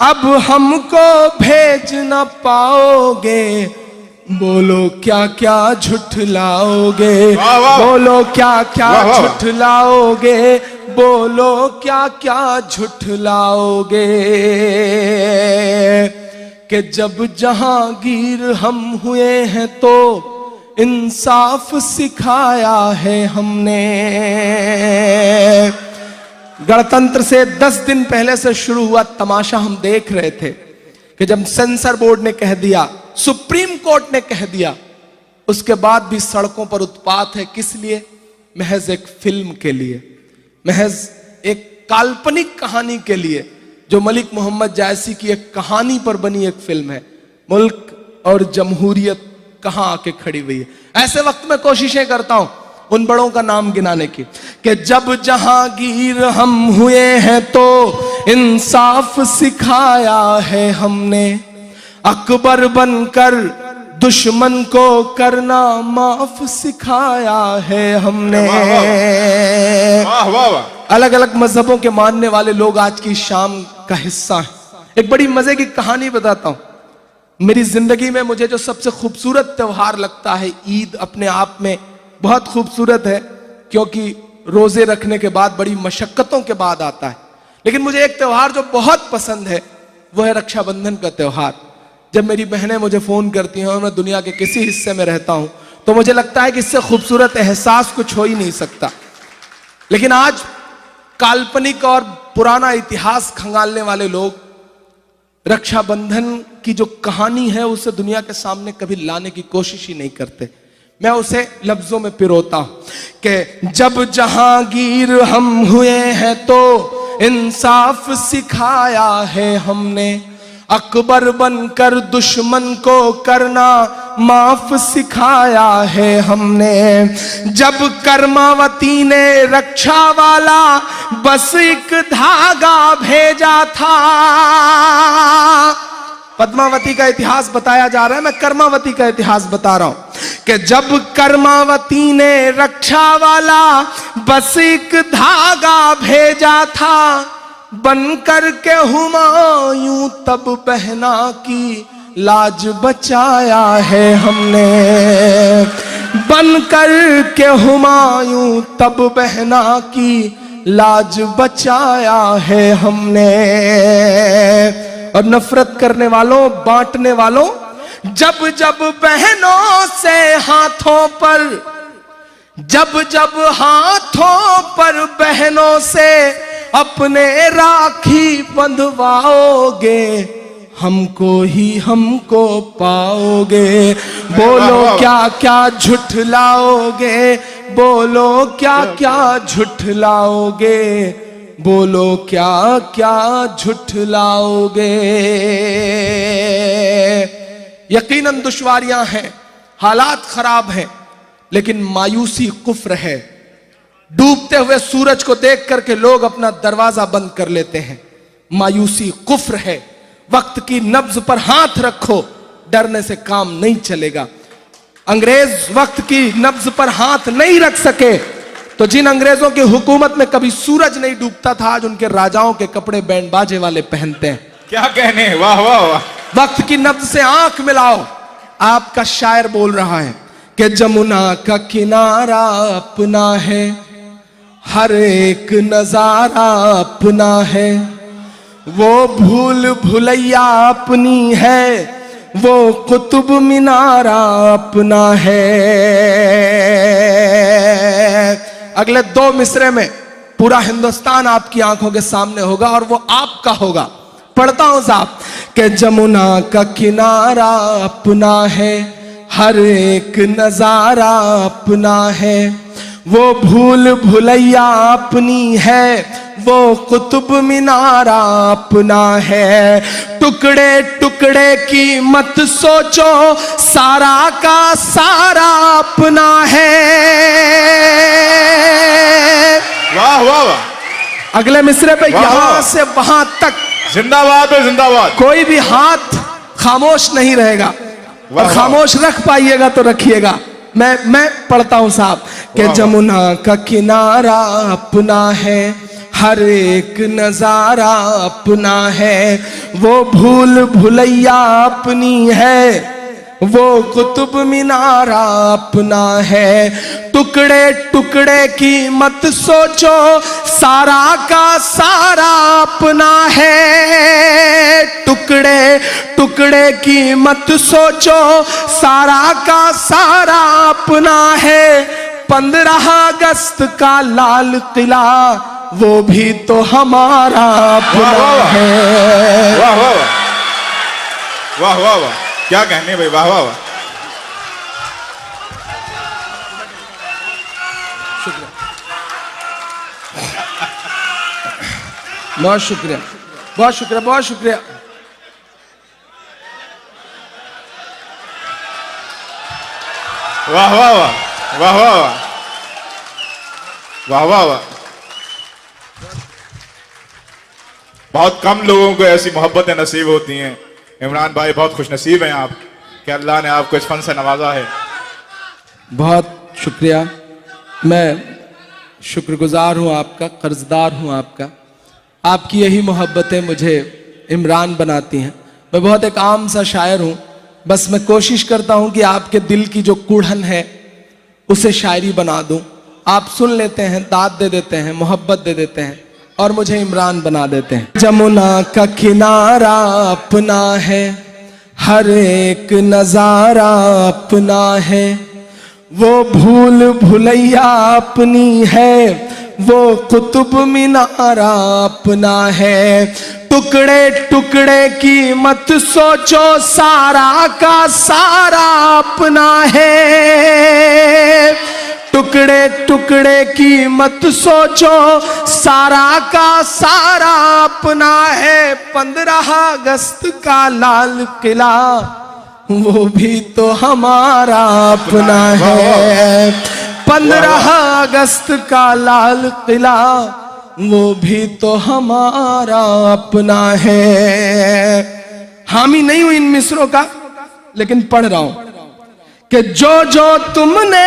अब हमको भेज न पाओगे, बोलो क्या क्या झुठलाओगे, बोलो क्या क्या झुठलाओगे, बोलो क्या क्या झुठलाओगे। कि जब जहांगीर हम हुए हैं तो इंसाफ सिखाया है हमने। गणतंत्र से 10 दिन पहले से शुरू हुआ तमाशा हम देख रहे थे कि जब सेंसर बोर्ड ने कह दिया, सुप्रीम कोर्ट ने कह दिया, उसके बाद भी सड़कों पर उत्पात है। किस लिए? महज एक फिल्म के लिए, महज एक काल्पनिक कहानी के लिए, जो मलिक मोहम्मद जायसी की एक कहानी पर बनी एक फिल्म है। मुल्क और जमहूरियत कहां आके खड़ी हुई है। ऐसे वक्त में कोशिशें करता हूं उन बड़ों का नाम गिनाने की कि जब जहांगीर हम हुए हैं तो इंसाफ सिखाया है हमने, अकबर बनकर दुश्मन को करना माफ सिखाया है हमने। वाह वाह वाह। अलग अलग मजहबों के मानने वाले लोग आज की शाम का हिस्सा हैं। एक बड़ी मजे की कहानी बताता हूं। मेरी जिंदगी में मुझे जो सबसे खूबसूरत त्योहार लगता है, ईद अपने आप में बहुत खूबसूरत है, क्योंकि रोजे रखने के बाद बड़ी मशक्कतों के बाद आता है। लेकिन मुझे एक त्योहार जो बहुत पसंद है वो है रक्षाबंधन का त्योहार। जब मेरी बहनें मुझे फोन करती हैं और मैं दुनिया के किसी हिस्से में रहता हूं तो मुझे लगता है कि इससे खूबसूरत एहसास कुछ हो ही नहीं सकता। लेकिन आज काल्पनिक और पुराना इतिहास खंगालने वाले लोग रक्षाबंधन की जो कहानी है उसे दुनिया के सामने कभी लाने की कोशिश ही नहीं करते। मैं उसे लफ्जों में पिरोता हूं कि जब जहांगीर हम हुए हैं तो इंसाफ सिखाया है हमने, अकबर बनकर दुश्मन को करना माफ सिखाया है हमने। जब कर्मावती ने रक्षा वाला बस एक धागा भेजा था, पद्मावती का इतिहास बताया जा रहा है, मैं कर्मावती का इतिहास बता रहा हूं कि जब कर्मावती ने रक्षा वाला बस एक धागा भेजा था, बनकर के हुमायूं तब बहना की लाज बचाया है हमने। बनकर के हुमायूं तब बहना की लाज बचाया है हमने। और नफरत करने वालों, बांटने वालों, जब जब बहनों से हाथों पर, जब जब हाथों पर बहनों से अपने राखी बंधवाओगे, हमको ही हमको पाओगे। बोलो क्या क्या झुठलाओगे, बोलो क्या क्या झुठलाओगे, बोलो क्या क्या झुठलाओगे। यकीनन दुश्वारियां हैं, हालात खराब हैं, लेकिन मायूसी कुफ्र है। डूबते हुए सूरज को देख करके लोग अपना दरवाजा बंद कर लेते हैं। मायूसी कुफ्र है। वक्त की नब्ज पर हाथ रखो, डरने से काम नहीं चलेगा। अंग्रेज वक्त की नब्ज पर हाथ नहीं रख सके तो जिन अंग्रेजों की हुकूमत में कभी सूरज नहीं डूबता था, आज उनके राजाओं के कपड़े बैंड बाजे वाले पहनते हैं। क्या कहने, वाह वाह वाह। वक्त की नब्ज से आंख मिलाओ। आपका शायर बोल रहा है कि जमुना का किनारा अपना है, हर एक नजारा अपना है, वो भूल भुलैया अपनी है, वो कुतुब मीनारा अपना है। अगले 2 मिसरे में पूरा हिंदुस्तान आपकी आंखों के सामने होगा और वो आपका होगा। पढ़ता हूं साहब कि जमुना का किनारा अपना है, हर एक नजारा अपना है, वो भूल भुलैया अपनी है, वो कुतुब मीनारा अपना है। टुकड़े टुकड़े की मत सोचो, सारा का सारा अपना है। वाह वाह वाह। अगले मिसरे पे यहां से वहां तक जिंदाबाद है, जिंदाबाद। कोई भी हाथ खामोश नहीं रहेगा, और खामोश रख पाइएगा तो रखिएगा। मैं पढ़ता हूं साहब कि जमुना का किनारा अपना है, हर एक नजारा अपना है, वो भूल भुलैया अपनी है, वो कुतुब मीनारा अपना है। टुकड़े टुकड़े की मत सोचो, सारा का सारा अपना है। टुकड़े टुकड़े की मत सोचो, सारा का सारा अपना है। 15 अगस्त का लाल किला, वो भी तो हमारा अपना है। वाह वाह वाह, वाह वाह वाह। क्या कहने भाई, वाह वाह वाह। बहुत शुक्रिया, बहुत शुक्रिया, बहुत शुक्रिया। वाह वाह वाह, वाह वाह वाह, वाह वाह वाह। बहुत कम लोगों को ऐसी मोहब्बतें नसीब होती हैं। इमरान भाई बहुत खुशनसीब हैं आप कि अल्लाह ने आपको इस फन से नवाजा है। बहुत शुक्रिया, मैं शुक्रगुजार हूँ आपका, कर्जदार हूँ आपका। आपकी यही मोहब्बतें मुझे इमरान बनाती हैं। मैं बहुत एक आम सा शायर हूँ, बस मैं कोशिश करता हूँ कि आपके दिल की जो कूढ़न है उसे शायरी बना दूँ। आप सुन लेते हैं, दाद दे देते हैं, मोहब्बत दे देते हैं और मुझे इमरान बना देते हैं। जमुना का किनारा अपना है, हर एक नजारा अपना है, वो भूल भुलैया अपनी है, वो कुतुब मीनारा अपना है। टुकड़े टुकड़े की मत सोचो, सारा का सारा अपना है। टुकड़े टुकड़े की मत सोचो, सारा का सारा अपना है। 15 अगस्त का लाल किला वो भी तो हमारा अपना है। 15 अगस्त का लाल किला वो भी तो हमारा अपना है। हामी नहीं हूं इन मिसरों का, लेकिन पढ़ रहा हूं कि जो जो तुमने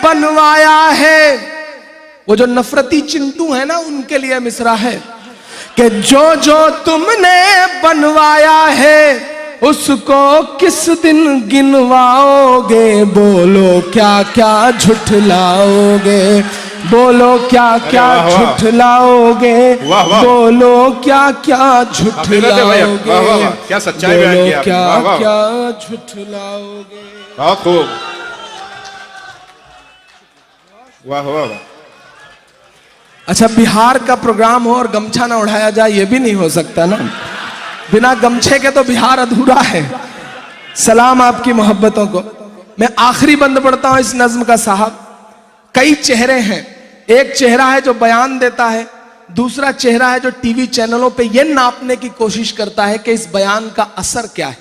बनवाया है, वो जो नफरती चिंटू है ना, उनके लिए मिसरा है कि जो जो तुमने बनवाया है, उसको किस दिन गिनवाओगे। बोलो क्या क्या झुठलाओगे, बोलो क्या क्या झुठलाओगे, बोलो क्या क्या झुठलाओगे, क्या सच्चाई बोलो बयान किया, क्या क्या झुठलाओगे। बहुत खूब, वाह वाह वाह। अच्छा, बिहार का प्रोग्राम हो और गमछा ना उड़ाया जाए, ये भी नहीं हो सकता ना। बिना गमछे के तो बिहार अधूरा है। सलाम आपकी मोहब्बतों को। मैं आखिरी बंद पढ़ता हूं इस नज्म का साहब। कई चेहरे हैं, एक चेहरा है जो बयान देता है, दूसरा चेहरा है जो टीवी चैनलों पे यह नापने की कोशिश करता है कि इस बयान का असर क्या है,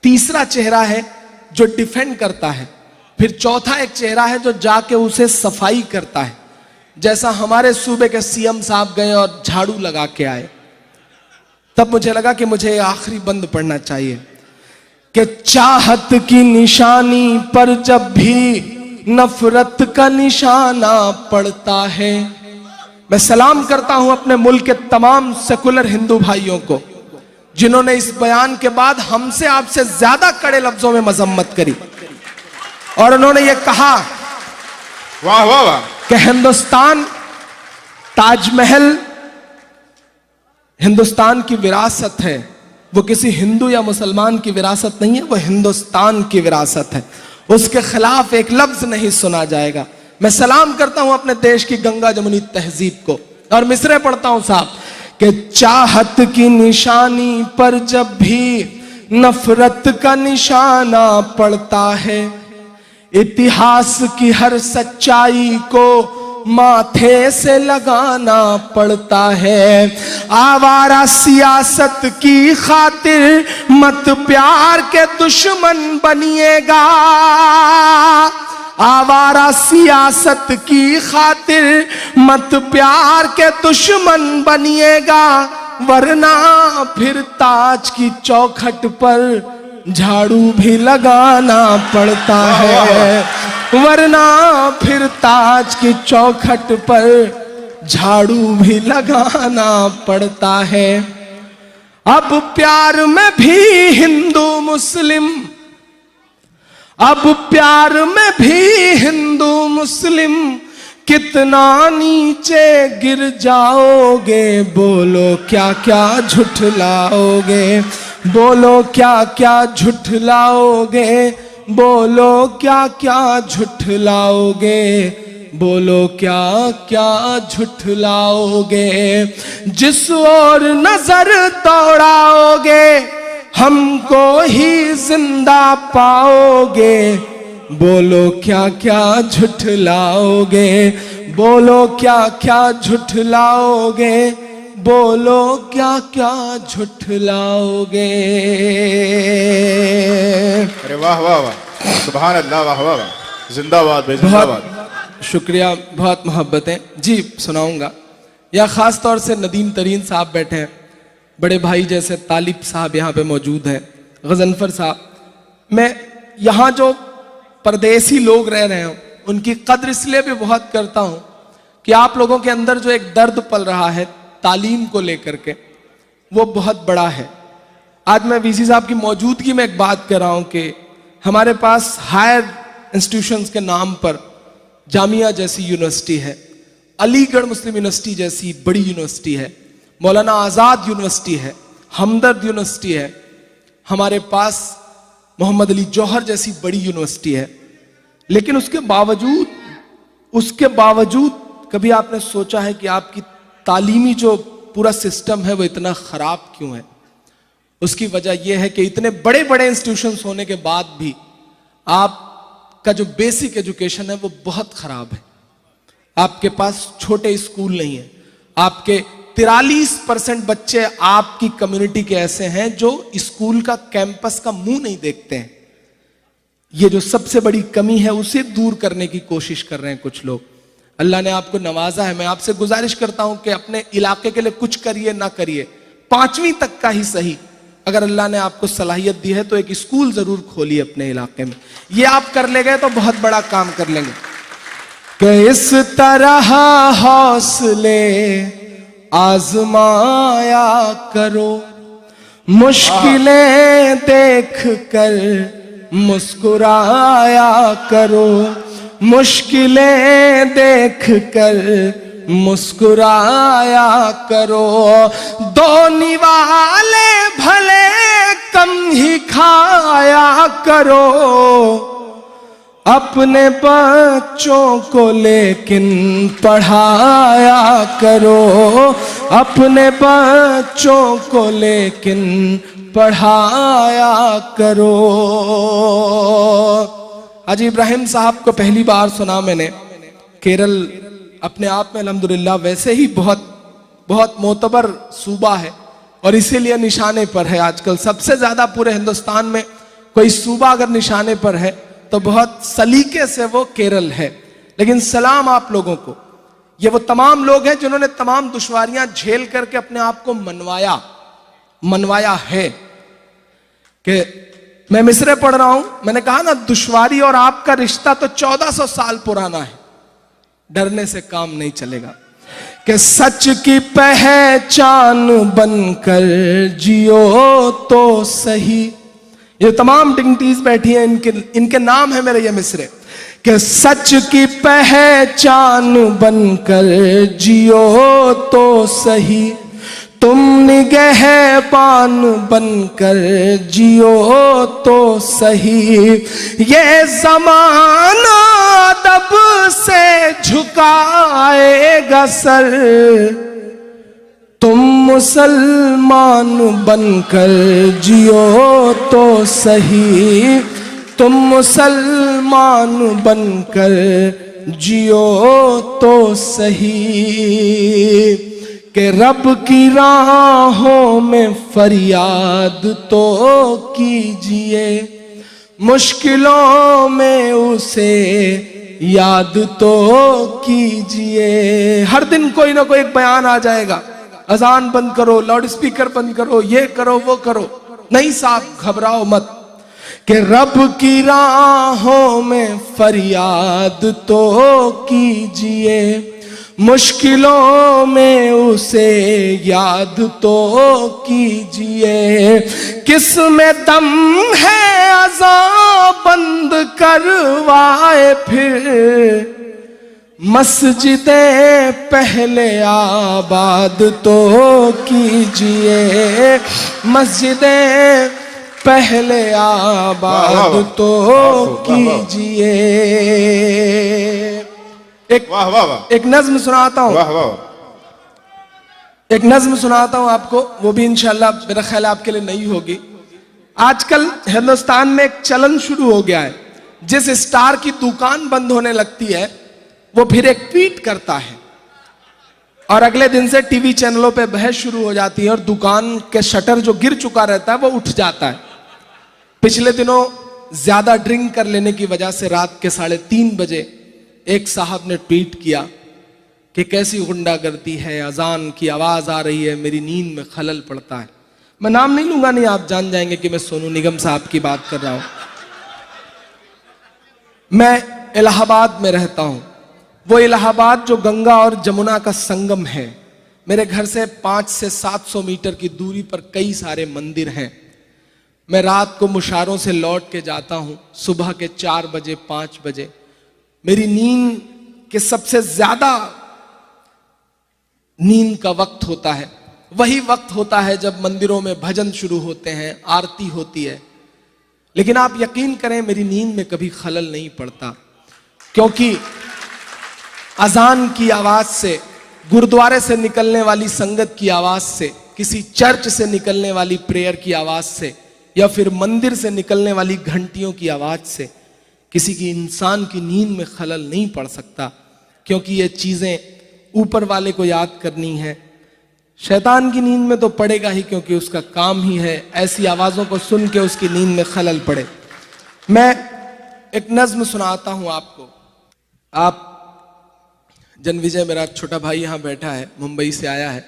तीसरा चेहरा है जो डिफेंड करता है, फिर चौथा एक चेहरा है जो जाके उसे सफाई करता है। जैसा हमारे सूबे के सीएम साहब गए और झाड़ू लगा के आए, तब मुझे लगा कि मुझे आखिरी बंद पढ़ना चाहिए कि चाहत की निशानी पर जब भी नफरत का निशाना पड़ता है। मैं सलाम करता हूं अपने मुल्क के तमाम सेकुलर हिंदू भाइयों को, जिन्होंने इस बयान के बाद हमसे आपसे ज्यादा कड़े लफ्जों में मजम्मत करी और उन्होंने ये कहा, वाह वाह वाह, कि हिंदुस्तान ताजमहल हिंदुस्तान की विरासत है, वो किसी हिंदू या मुसलमान की विरासत नहीं है, वो हिंदुस्तान की विरासत है। उसके खिलाफ एक लफ्ज नहीं सुना जाएगा। मैं सलाम करता हूं अपने देश की गंगा जमुनी तहजीब को और मिसरे पढ़ता हूं साहब कि चाहत की निशानी पर जब भी नफरत का निशाना पड़ता है, इतिहास की हर सच्चाई को माथे से लगाना पड़ता है। आवारा सियासत की खातिर मत प्यार के दुश्मन बनिएगा, आवारा सियासत की खातिर मत प्यार के दुश्मन बनिएगा, वरना फिर ताज की चौखट पर झाड़ू भी लगाना पड़ता है, वरना फिर ताज की चौखट पर झाड़ू भी लगाना पड़ता है। अब प्यार में भी हिंदू मुस्लिम, अब प्यार में भी हिंदू मुस्लिम कितना नीचे गिर जाओगे। बोलो क्या क्या झुठलाओगे, बोलो क्या क्या झुठलाओगे, बोलो क्या क्या झुठलाओगे, बोलो क्या क्या झुठलाओगे। जिस ओर नजर दौड़ाओगे हमको ही जिंदा पाओगे। बोलो क्या क्या झुठलाओगे, बोलो क्या क्या झुठलाओगे, बोलो क्या क्या झुठलाओगे। अरे वाह वाह वाह, सुभान अल्लाह, वाह वाह वाह, जिंदाबाद भाई, जिंदाबाद। शुक्रिया, बहुत मोहब्बतें जी सुनाऊंगा। या खास तौर से नदीम तरीन साहब बैठे हैं, बड़े भाई जैसे तालिब साहब यहाँ पे मौजूद हैं, गजनफर साहब। मैं यहाँ जो परदेसी लोग रह रहे हैं उनकी कद्र इसलिए भी बहुत करता हूं कि आप लोगों के अंदर जो एक दर्द पल रहा है तालीम को लेकर के, वो बहुत बड़ा है। आज मैं वीसी साहब की मौजूदगी में एक बात कर रहा हूं कि हमारे पास हायर इंस्टीट्यूशंस के नाम पर जामिया जैसी यूनिवर्सिटी है, अलीगढ़ मुस्लिम यूनिवर्सिटी जैसी बड़ी यूनिवर्सिटी है, मौलाना आज़ाद यूनिवर्सिटी है, हमदर्द यूनिवर्सिटी है, हमारे पास मोहम्मद अली जौहर जैसी बड़ी यूनिवर्सिटी है। लेकिन उसके बावजूद कभी आपने सोचा है कि आपकी तालीमी जो पूरा सिस्टम है वो इतना खराब क्यों है? उसकी वजह यह है कि इतने बड़े बड़े इंस्टीट्यूशंस होने के बाद भी आपका जो बेसिक एजुकेशन है वो बहुत खराब है। आपके पास छोटे स्कूल नहीं है। आपके 43% बच्चे आपकी कम्युनिटी के ऐसे हैं जो स्कूल का कैंपस का मुंह नहीं देखते हैं। ये जो सबसे बड़ी कमी है उसे दूर करने की कोशिश कर रहे हैं कुछ लोग। अल्लाह ने आपको नवाजा है, मैं आपसे गुजारिश करता हूं कि अपने इलाके के लिए कुछ करिए ना करिए, 5वीं तक का ही सही, अगर अल्लाह ने आपको सलाहियत दी है तो एक स्कूल जरूर खोलिए अपने इलाके में। ये आप कर ले गए तो बहुत बड़ा काम कर लेंगे। कि इस तरह हौसले आजमाया करो, मुश्किलें देख कर मुस्कुराया करो, मुश्किलें देख कर मुस्कुराया करो। दो निवाले भले कम ही खाया करो, अपने बच्चों को लेकिन पढ़ाया करो, अपने बच्चों को लेकिन पढ़ाया करो। हाजी इब्राहिम साहब को पहली बार सुना मैंने। केरल अपने आप में अल्हम्दुलिल्लाह वैसे ही बहुत बहुत मोतबर सूबा है और इसीलिए निशाने पर है आजकल। सबसे ज्यादा पूरे हिंदुस्तान में कोई सूबा अगर निशाने पर है तो बहुत सलीके से वो केरल है। लेकिन सलाम आप लोगों को, ये वो तमाम लोग हैं जिन्होंने तमाम दुश्वारियां झेल करके अपने आप को मनवाया है। कि मैं मिसरे पढ़ रहा हूं, मैंने कहा ना दुश्वारी और आपका रिश्ता तो 1400 साल पुराना है, डरने से काम नहीं चलेगा। कि सच की पहचान बनकर जियो तो सही। ये तमाम डिग्निटीज बैठी हैं, इनके नाम है मेरे ये मिसरे। कि सच की पहचान बनकर जियो तो सही, तुम निगहबान बनकर जियो तो सही। ये जमाना अदब से झुकाएगा सर, तुम मुसलमान बनकर जियो तो सही, तुम मुसलमान बनकर जियो तो सही। कि रब की राहों में फरियाद तो कीजिए, मुश्किलों में उसे याद तो कीजिए। हर दिन कोई ना कोई एक बयान आ जाएगा, अजान बंद करो, लाउड स्पीकर बंद करो, ये करो वो करो। नहीं साहब, घबराओ मत। कि रब की राहों में फरियाद तो कीजिए, मुश्किलों में उसे याद तो कीजिए। किस में दम है अज़ां बंद करवाए फिर, मस्जिदें पहले आबाद तो कीजिए, मस्जिदें पहले आबाद तो कीजिए। एक नज्म सुनाता हूं, एक नज्म सुनाता हूं आपको, वो भी इंशाल्लाह मेरा ख्याल आपके लिए नहीं होगी। आजकल हिंदुस्तान में एक चलन शुरू हो गया है, जिस स्टार की दुकान बंद होने लगती है वो फिर एक ट्वीट करता है और अगले दिन से टीवी चैनलों पे बहस शुरू हो जाती है और दुकान के शटर जो गिर चुका रहता है वो उठ जाता है। पिछले दिनों ज्यादा ड्रिंक कर लेने की वजह से रात के 3:30 बजे एक साहब ने ट्वीट किया कि कैसी गुंडागर्दी है, अजान की आवाज आ रही है, मेरी नींद में खलल पड़ता है। मैं नाम नहीं लूंगा, नहीं आप जान जाएंगे कि मैं सोनू निगम साहब की बात कर रहा हूं। मैं इलाहाबाद में रहता हूं। वो इलाहाबाद जो गंगा और जमुना का संगम है, मेरे घर से 500 से 700 मीटर की दूरी पर कई सारे मंदिर हैं। मैं रात को मुशारों से लौट के जाता हूं, सुबह के 4 बजे 5 बजे। मेरी नींद के सबसे ज्यादा नींद का वक्त होता है, वही वक्त होता है जब मंदिरों में भजन शुरू होते हैं, आरती होती है। लेकिन आप यकीन करें, मेरी नींद में कभी खलल नहीं पड़ता, क्योंकि अजान की आवाज से, गुरुद्वारे से निकलने वाली संगत की आवाज से, किसी चर्च से निकलने वाली प्रेयर की आवाज से, या फिर मंदिर से निकलने वाली घंटियों की आवाज से किसी की इंसान की नींद में खलल नहीं पड़ सकता, क्योंकि ये चीजें ऊपर वाले को याद करनी है। शैतान की नींद में तो पड़ेगा ही, क्योंकि उसका काम ही है ऐसी आवाजों को सुन के उसकी नींद में खलल पड़े। मैं एक नज्म सुनाता हूं आपको। आप जनविजय, मेरा छोटा भाई यहां बैठा है, मुंबई से आया है।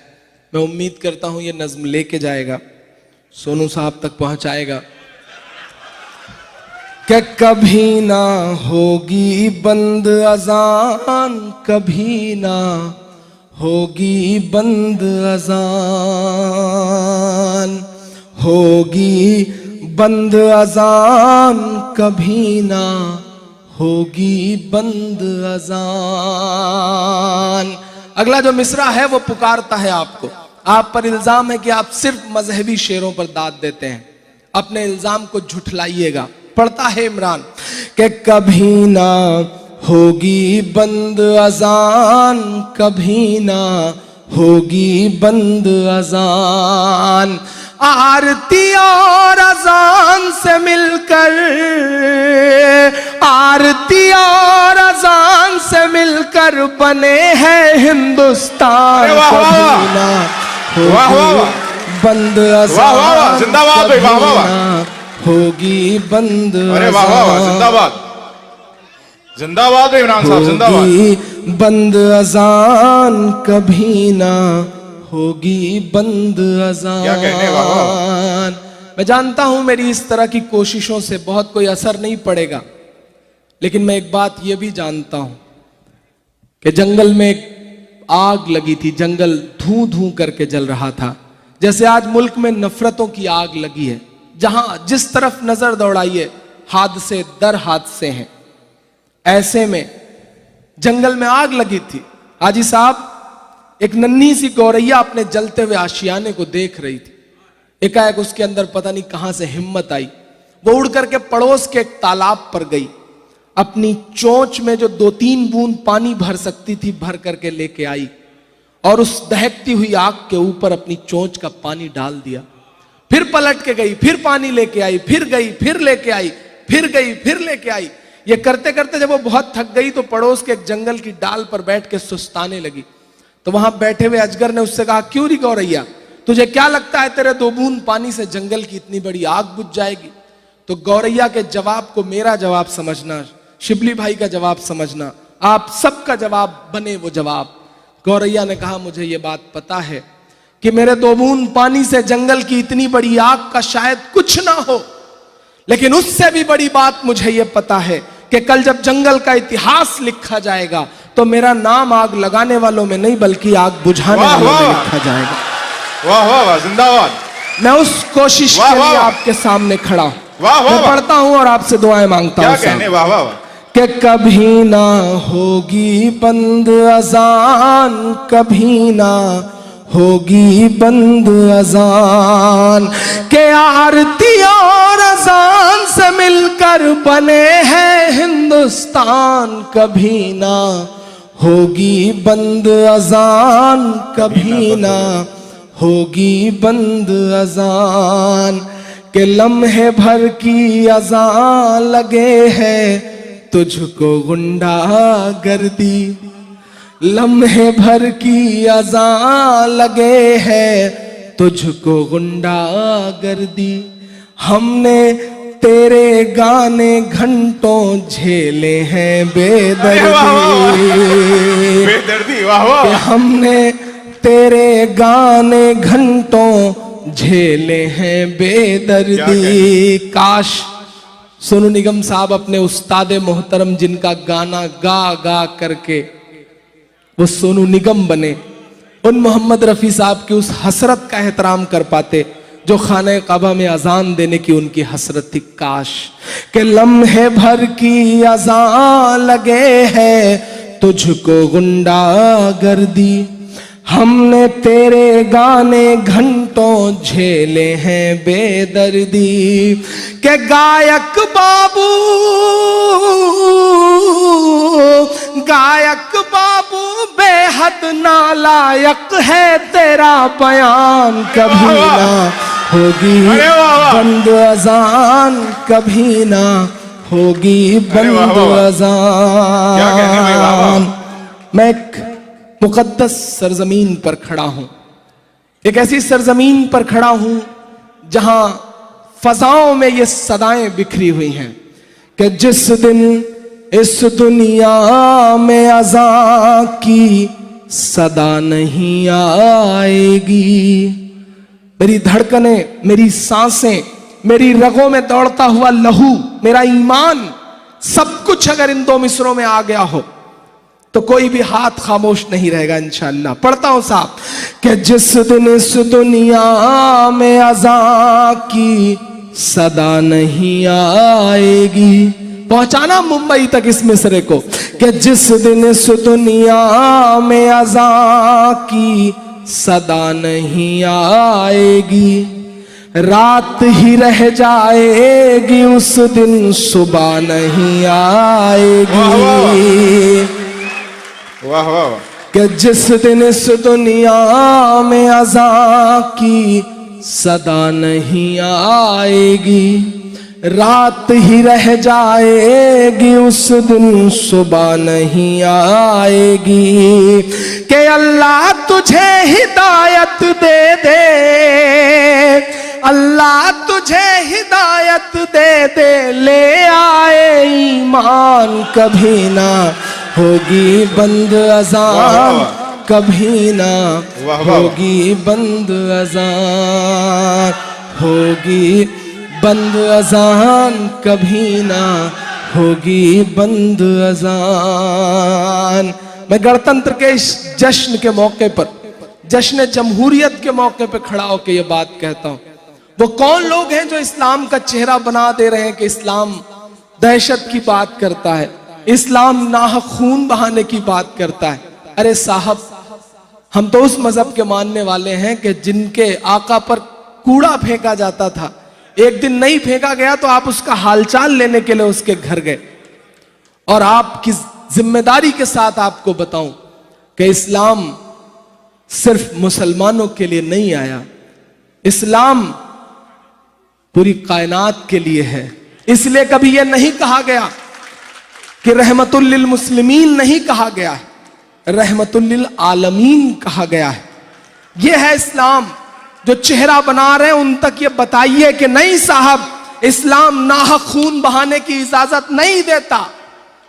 मैं उम्मीद करता हूं ये नज्म लेके जाएगा, सोनू साहब तक पहुंचाएगा। कि कभी ना होगी बंद अजान, कभी ना होगी बंद अजान, होगी बंद अजान, कभी ना होगी बंद अजान। अगला जो मिसरा है वो पुकारता है आपको। आप पर इल्जाम है कि आप सिर्फ मजहबी शेरों पर दाद देते हैं, अपने इल्जाम को झुठलाइएगा। पढ़ता है इमरान कि कभी ना होगी बंद अजान, कभी ना होगी बंद अजान, आरती और अजान से मिलकर, आरती और अजान से मिलकर बने हैं हिंदुस्तान। कभी ना होगी बंद अजान, जिंदाबाद भाई, वाह वाह, होगी बंद अरे वाह वाह, जिंदाबाद जिंदाबाद इमरान साहब, जिंदाबाद। बंद अजान, कभी ना होगी बंद अजान। क्या कहने, वाह वाह। मैं जानता हूं मेरी इस तरह की कोशिशों से बहुत कोई असर नहीं पड़ेगा, लेकिन मैं एक बात यह भी जानता हूं कि जंगल में एक आग लगी थी, जंगल धूं धूं करके जल रहा था। जैसे आज मुल्क में नफरतों की आग लगी है, जहां जिस तरफ नजर दौड़ाइए हादसे दर हादसे हैं। ऐसे में जंगल में आग लगी थी। हाजी साहब, एक नन्ही सी गौरैया अपने जलते हुए आशियाने को देख रही थी। एकाएक उसके अंदर पता नहीं कहां से हिम्मत आई, वो उड़ करके पड़ोस के एक तालाब पर गई। अपनी चोंच में जो 2-3 बूंद पानी भर सकती थी भर करके लेके आई, और उस दहकती हुई आग के ऊपर अपनी चोंच का पानी डाल दिया। फिर पलट के गई, फिर पानी लेके आई, फिर गई, फिर लेके आई, फिर गई, फिर लेके आई। ये करते करते जब वो बहुत थक गई तो पड़ोस के एक जंगल की डाल पर बैठ के सुस्ताने लगी। तो वहां बैठे हुए अजगर ने उससे कहा, क्यों री गौरैया, तुझे क्या लगता है तेरे 2 बूंद पानी से जंगल की इतनी बड़ी आग बुझ जाएगी? तो गौरैया के जवाब को मेरा जवाब समझना, शिबली भाई का जवाब समझना, आप सबका जवाब बने वो जवाब। गौरैया ने कहा, मुझे ये बात पता है कि मेरे 2 बूंद पानी से जंगल की इतनी बड़ी आग का शायद कुछ ना हो, लेकिन उससे भी बड़ी बात मुझे ये पता है कि कल जब जंगल का इतिहास लिखा जाएगा तो मेरा नाम आग लगाने वालों में नहीं बल्कि आग बुझाने वालों में लिखा जाएगा। वाह वाह वाह, जिंदाबाद। मैं उस कोशिश के लिए आपके सामने खड़ा हूं। मैं पढ़ता हूं और आपसे दुआएं मांगता हूं। क्या कहने, वाह वाह वाह। कि कभी ना होगी बंद अजान, कभी ना होगी बंद अजान, के आरती और अजान से मिलकर बने हैं हिंदुस्तान। कभी ना होगी बंद अजान, कभी ना होगी बंद अजान, के लम्हे भर की अजान लगे है तुझको गुंडा गर्दी, लम्हे भर की अजान लगे है तुझको गुंडा गर्दी। हमने तेरे गाने घंटों झेले हैं बेदर्दी, बेदर्दी, वाह वाह। हमने तेरे गाने घंटों झेले हैं बेदर्दी। काश सोनू निगम साहब अपने उस्ताद मोहतरम जिनका गाना गा गा करके वो सोनू निगम बने, उन मोहम्मद रफ़ी साहब की उस हसरत का एहतराम कर पाते जो खाने काबा में अजान देने की उनकी हसरत थी। काश के लम्हे भर की अजान लगे है तुझको गुंडा गर्दी, हमने तेरे गाने घंटों झेले हैं बेदर्दी। के गायक बाबू बेहद नालायक है तेरा बयान, कभी ना होगी बंद अजान, कभी ना होगी बंद अजान। मैं एक मुकद्दस सरजमीन पर खड़ा हूं, एक ऐसी सरजमीन पर खड़ा हूं जहां फजाओं में ये सदाएं बिखरी हुई हैं कि जिस दिन इस दुनिया में अज़ां की सदा नहीं आएगी, मेरी धड़कनें, मेरी सांसें, मेरी रगों में दौड़ता हुआ लहू, मेरा ईमान, सब कुछ अगर इन दो मिसरों में आ गया हो तो कोई भी हाथ खामोश नहीं रहेगा इंशाअल्लाह। पढ़ता हूं साहब कि जिस दिन इस दुनिया में अज़ां की सदा नहीं आएगी, पहुंचाना मुंबई तक इस मिसरे को कि जिस दिन इस दुनिया में अज़ां की सदा नहीं आएगी, रात ही रह जाएगी उस दिन सुबह नहीं आएगी। वाह वाह वाह। कि जिस दिन इस दुनिया में अज़ां की सदा नहीं आएगी, रात ही रह जाएगी उस दिन सुबह नहीं आएगी। कि अल्लाह तुझे हिदायत दे दे, अल्लाह तुझे हिदायत दे दे, ले आए ईमान, कभी ना होगी बंद अज़ान, कभी ना होगी बंद अज़ान, होगी बंद अज़ान, कभी ना होगी बंद अज़ान। मैं गणतंत्र के इस जश्न के मौके पर, जश्न जमहूरियत के मौके पर खड़ा होकर यह बात कहता हूं, वो कौन लोग हैं जो इस्लाम का चेहरा बना दे रहे हैं कि इस्लाम दहशत की बात करता है, इस्लाम नाहक खून बहाने की बात करता है। अरे साहब, हम तो उस मजहब के मानने वाले हैं कि जिनके आका पर कूड़ा फेंका जाता था, एक दिन नहीं फेंका गया तो आप उसका हालचाल लेने के लिए उसके घर गए। और आपकी जिम्मेदारी के साथ आपको बताऊं कि इस्लाम सिर्फ मुसलमानों के लिए नहीं आया, इस्लाम पूरी कायनात के लिए है। इसलिए कभी यह नहीं कहा गया कि रहमतुल लिल मुस्लिमीन नहीं कहा गया है, रहमतुल लिल आलमीन कहा गया है। यह है इस्लाम। जो चेहरा बना रहे हैं उन तक ये बताइए कि नहीं साहब, इस्लाम नाहक खून बहाने की इजाजत नहीं देता।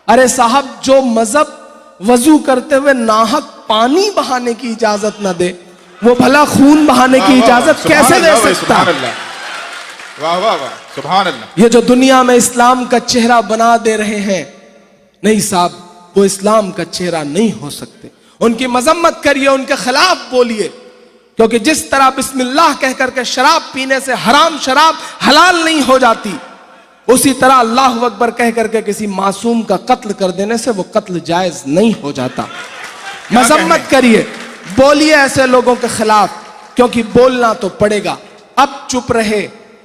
अरे साहब, जो मजहब वजू करते हुए नाहक पानी बहाने की इजाजत ना दे, वो भला खून बहाने की इजाजत कैसे दे सकता? वाह वाह वाह, सुभान अल्लाह। ये जो दुनिया में इस्लाम का चेहरा बना दे रहे हैं, नहीं साहब, वो इस्लाम का चेहरा नहीं हो सकते। उनकी मजम्मत करिए, उनके खिलाफ बोलिए, क्योंकि जिस तरह बिस्मिल्लाह कह करके शराब पीने से हराम शराब हलाल नहीं हो जाती, उसी तरह अल्लाह अकबर कह करके किसी मासूम का कत्ल कर देने से वो कत्ल जायज नहीं हो जाता। मजम्मत करिए, बोलिए ऐसे लोगों के खिलाफ, क्योंकि बोलना तो पड़ेगा। अब चुप रहे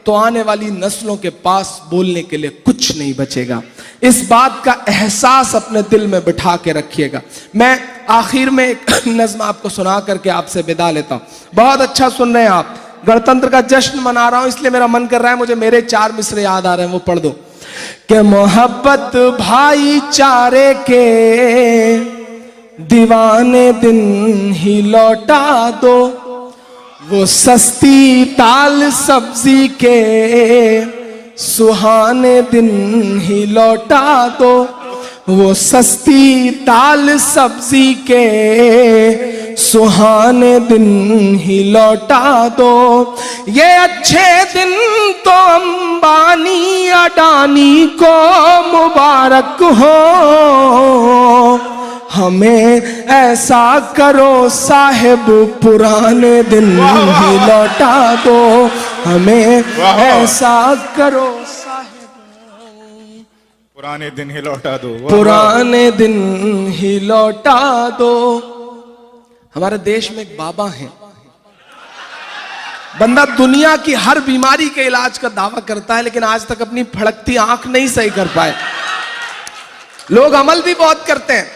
तो आने वाली नस्लों के पास बोलने के लिए कुछ नहीं बचेगा। इस बात का एहसास अपने दिल में बिठा के रखिएगा। मैं आखिर में एक नज़्म आपको सुना करके आपसे विदा लेता हूं। बहुत अच्छा सुन रहे हैं आप, गणतंत्र का जश्न मना रहा हूं, इसलिए मेरा मन कर रहा है मुझे मेरे 4 मिसरे याद आ रहे हैं, वो पढ़ दो। कि मोहब्बत भाईचारे के दीवाने दिन ही लौटा दो, वो सस्ती ताल सब्जी के सुहाने दिन ही लौटा दो, वो सस्ती ताल सब्जी के सुहाने दिन ही लौटा दो। ये अच्छे दिन तो अंबानी अडानी दानी को मुबारक हो, हमें ऐसा करो साहिब पुराने दिन ही लौटा दो, हमें ऐसा करो साहिब पुराने दिन ही लौटा दो, पुराने दिन ही लौटा दो। हमारे देश में एक बाबा हैं, बंदा दुनिया की हर बीमारी के इलाज का दावा करता है, लेकिन आज तक अपनी फड़कती आंख नहीं सही कर पाए। लोग अमल भी बहुत करते हैं।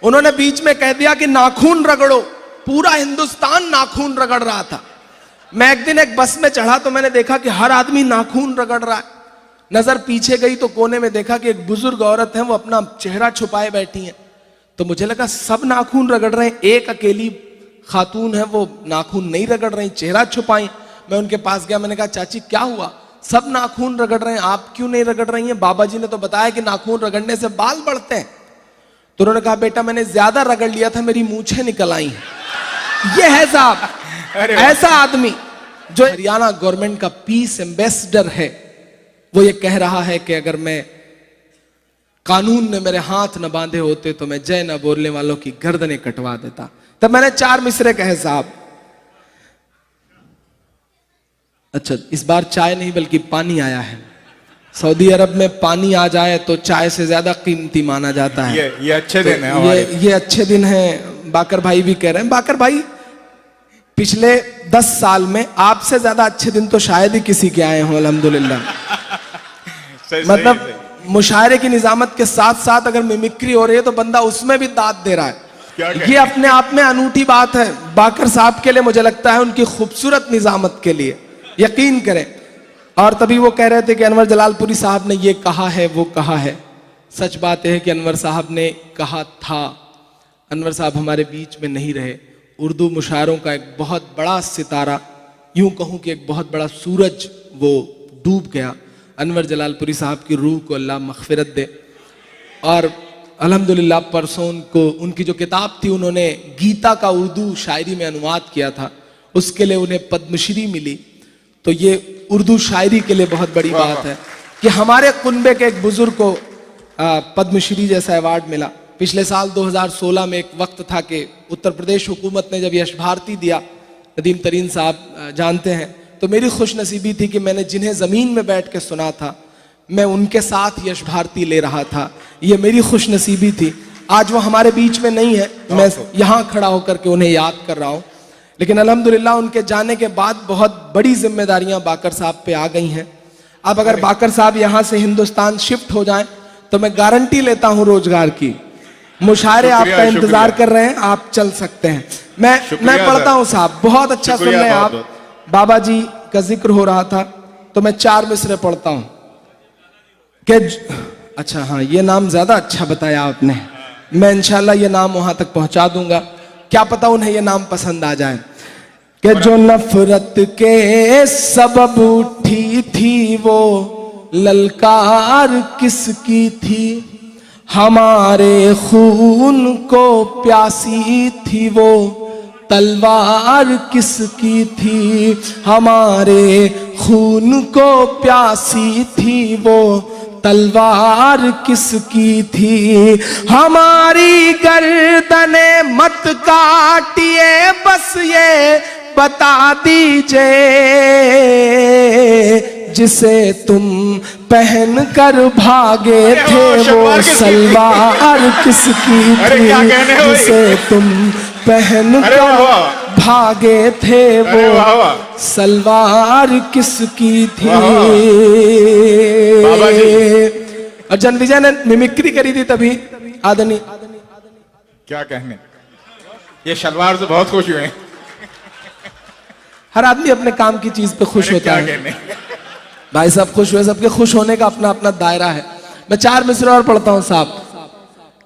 उन्होंने बीच में कह दिया कि नाखून रगड़ो, पूरा हिंदुस्तान नाखून रगड़ रहा था। मैं एक दिन एक बस में चढ़ा तो मैंने देखा कि हर आदमी नाखून रगड़ रहा है। नजर पीछे गई तो कोने में देखा कि एक बुजुर्ग औरत है, वो अपना चेहरा छुपाए बैठी है। तो मुझे लगा सब नाखून रगड़ रहे हैं, एक अकेली खातून है वो नाखून नहीं रगड़ रही, चेहरा छुपाई। मैं उनके पास गया, मैंने कहा चाची क्या हुआ, सब नाखून रगड़ रहे हैं, आप क्यों नहीं रगड़ रही हैं? बाबा जी ने तो बताया कि नाखून रगड़ने से बाल बढ़ते हैं। तो उन्होंने कहा बेटा मैंने ज्यादा रगड़ लिया था, मेरी मूछें निकल आई हैं। ये है साहब ऐसा आदमी जो हरियाणा गवर्नमेंट का पीस एम्बेसडर है। वो ये कह रहा है कि अगर मैं कानून ने मेरे हाथ न बांधे होते तो मैं जय न बोलने वालों की गर्दनें कटवा देता। तब मैंने 4 मिसरे कहे साहब। अच्छा इस बार चाय नहीं बल्कि पानी आया है। सऊदी अरब में पानी आ जाए तो चाय से ज्यादा कीमती माना जाता है। ये अच्छे दिन है, ये अच्छे दिन है। बाकर भाई भी कह रहे हैं। बाकर भाई पिछले 10 साल में आपसे ज्यादा अच्छे दिन तो शायद ही किसी के आए हों अल्हम्दुलिल्लाह। मतलब मुशायरे की निजामत के साथ साथ अगर मिमिक्री हो रही है तो बंदा उसमें भी दाद दे रहा है। ये अपने आप में अनूठी बात है बाकर साहब के लिए, मुझे लगता है उनकी खूबसूरत निजामत के लिए, यकीन करें। और तभी वो कह रहे थे कि अनवर जलालपुरी साहब ने ये कहा है वो कहा है। सच बात है कि अनवर साहब ने कहा था। अनवर साहब हमारे बीच में नहीं रहे। उर्दू मुशायरों का एक बहुत बड़ा सितारा, यूं कहूं कि एक बहुत बड़ा सूरज वो डूब गया। अनवर जलालपुरी साहब की रूह को अल्लाह मग़फ़िरत दे। और अल्हम्दुलिल्लाह परसों उनको उनकी जो किताब थी उन्होंने गीता का उर्दू शायरी में अनुवाद किया था, उसके लिए उन्हें पद्मश्री मिली। तो ये उर्दू शायरी के लिए बहुत बड़ी बात है कि हमारे कुनबे के एक बुजुर्ग को पद्मश्री जैसा अवार्ड मिला। पिछले साल 2016 में एक वक्त था कि उत्तर प्रदेश हुकूमत ने जब यश भारती दिया, नदीम तरीन साहब जानते हैं, तो मेरी खुशनसीबी थी कि मैंने जिन्हें ज़मीन में बैठ के सुना था मैं उनके साथ यश भारती ले रहा था। ये मेरी खुशनसीबी थी। आज वो हमारे बीच में नहीं है, मैं यहाँ खड़ा होकर के उन्हें याद कर रहा हूँ। लेकिन अल्हम्दुलिल्लाह उनके जाने के बाद बहुत बड़ी जिम्मेदारियां बाकर साहब पे आ गई हैं। अब अगर बाकर साहब यहाँ से हिंदुस्तान शिफ्ट हो जाएं तो मैं गारंटी लेता हूँ रोजगार की। मुशायरे आपका इंतजार कर रहे हैं, आप चल सकते हैं। मैं पढ़ता हूँ साहब, बहुत अच्छा सुन रहे हैं आप। बाबा जी का जिक्र हो रहा था तो मैं 4 मिसरे पढ़ता हूँ कि अच्छा हाँ ये नाम ज्यादा अच्छा बताया आपने। मैं इंशाल्लाह ये नाम वहां तक पहुंचा दूंगा, क्या पता उन्हें ये नाम पसंद आ जाए। कि जो नफरत के सबब उठी थी वो ललकार किसकी थी, हमारे खून को प्यासी थी वो तलवार किसकी थी, हमारे खून को प्यासी थी वो तलवार किसकी थी। हमारी गर्दने मत काटिए, बस ये बता दीजिए जिसे तुम पहन कर भागे थे वो सलवार किसकी थी, जिसे तुम पहन कर भागे थे वो सलवार किसकी थी। और जन विजय ने मिमिक्री करी थी तभी आदनी क्या कहने, ये सलवार से बहुत खुश हुए। हर आदमी अपने काम की चीज पे खुश होता है। भाई साहब खुश हुए, सबके खुश होने का अपना अपना दायरा है। मैं 4 मिसरे और पढ़ता हूं साहब।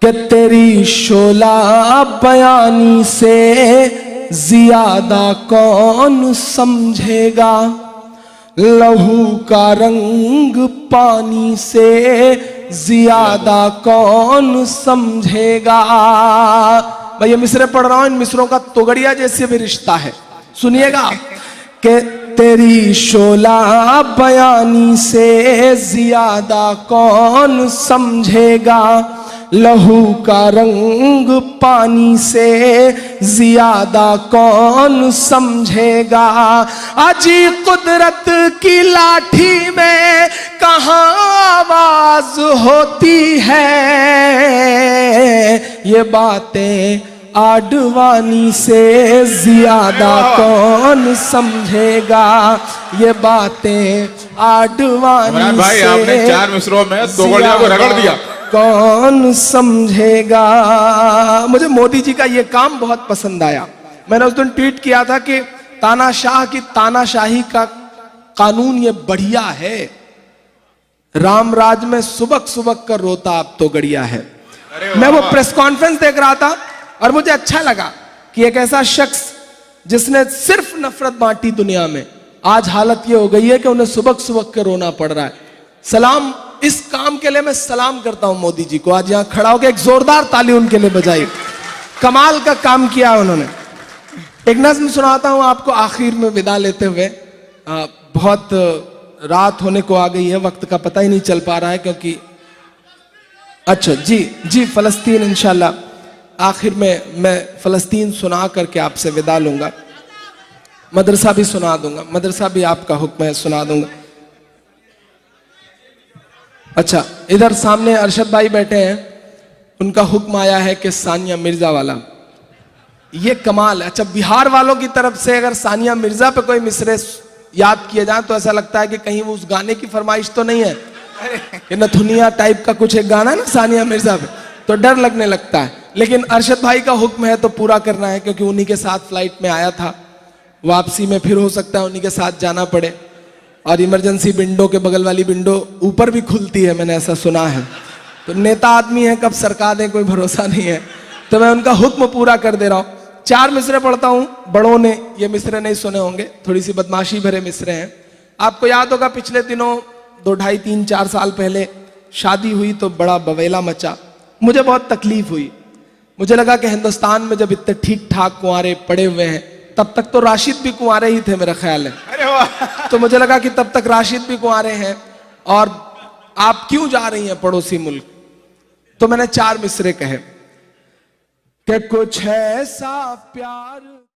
कि तेरी शोला बयानी से ज्यादा कौन समझेगा, लहू का रंग पानी से ज्यादा कौन समझेगा। मैं ये मिसरे पढ़ रहा हूं, इन मिसरों का तोगड़िया जैसे भी रिश्ता है, सुनिएगा। कि तेरी शोला बयानी से ज्यादा कौन समझेगा, लहू का रंग पानी से ज्यादा कौन समझेगा। अजी कुदरत की लाठी में कहाँ आवाज होती है, ये बातें आडवाणी से ज्यादा कौन समझेगा, ये बातें आडवाणी भाई से आपने 4 मिसरों में दो गोलियों को रगड़ दिया। कौन समझेगा। मुझे मोदी जी का ये काम बहुत पसंद आया। मैंने उस दिन ट्वीट किया था कि तानाशाह की तानाशाही का कानून ये बढ़िया है, राम राज में सुबक सुबक कर रोता अब तो गड़िया है। मैं वो प्रेस कॉन्फ्रेंस देख रहा था और मुझे अच्छा लगा कि एक ऐसा शख्स जिसने सिर्फ नफरत बांटी दुनिया में, आज हालत ये हो गई है कि उन्हें सुबक सुबक के रोना पड़ रहा है। सलाम, इस काम के लिए मैं सलाम करता हूं मोदी जी को। आज यहां खड़ा होकर एक जोरदार ताली उनके लिए बजाई, कमाल का काम किया उन्होंने। एक नज़्म सुनाता हूं आपको आखिर में विदा लेते हुए। बहुत रात होने को आ गई है, वक्त का पता ही नहीं चल पा रहा है क्योंकि अच्छा जी फलस्तीन इंशाल्लाह आखिर में मैं फलस्तीन सुना करके आपसे विदा लूंगा। मदरसा भी सुना दूंगा, मदरसा भी आपका हुक्म है, सुना दूंगा। अच्छा, इधर सामने अरशद भाई बैठे हैं, उनका हुक्म आया है कि सानिया मिर्जा वाला, ये कमाल है। अच्छा, बिहार वालों की तरफ से अगर सानिया मिर्जा पे कोई मिसरे याद किए जाए तो ऐसा लगता है कि कहीं वो उस गाने की फरमाइश तो नहीं है कि नथुनिया टाइप का कुछ एक गाना है ना सानिया मिर्जा पे, तो डर लगने लगता है। लेकिन अरशद भाई का हुक्म है तो पूरा करना है, क्योंकि उन्हीं के साथ फ्लाइट में आया था, वापसी में फिर हो सकता है उन्हीं के साथ जाना पड़े। और इमरजेंसी विंडो के बगल वाली विंडो ऊपर भी खुलती है, मैंने ऐसा सुना है। तो नेता आदमी है, कब सरका दें कोई भरोसा नहीं है, तो मैं उनका हुक्म पूरा कर दे रहा हूँ। 4 मिसरे पढ़ता हूँ, बड़ों ने ये मिसरे नहीं सुने होंगे, थोड़ी सी बदमाशी भरे मिसरे हैं। आपको याद होगा पिछले दिनों 2, 2.5, 3, 4 साल पहले शादी हुई तो बड़ा बवेला मचा। मुझे बहुत तकलीफ हुई, मुझे लगा कि हिंदुस्तान में जब इतने ठीक ठाक कुंवारे पड़े हुए हैं, तब तक तो राशिद भी कुंवारे ही थे मेरा ख्याल है। अरे वाह। तो मुझे लगा कि तब तक राशिद भी कुंवारे हैं और आप क्यों जा रही हैं पड़ोसी मुल्क। तो मैंने 4 मिसरे कहे कि कुछ ऐसा प्यार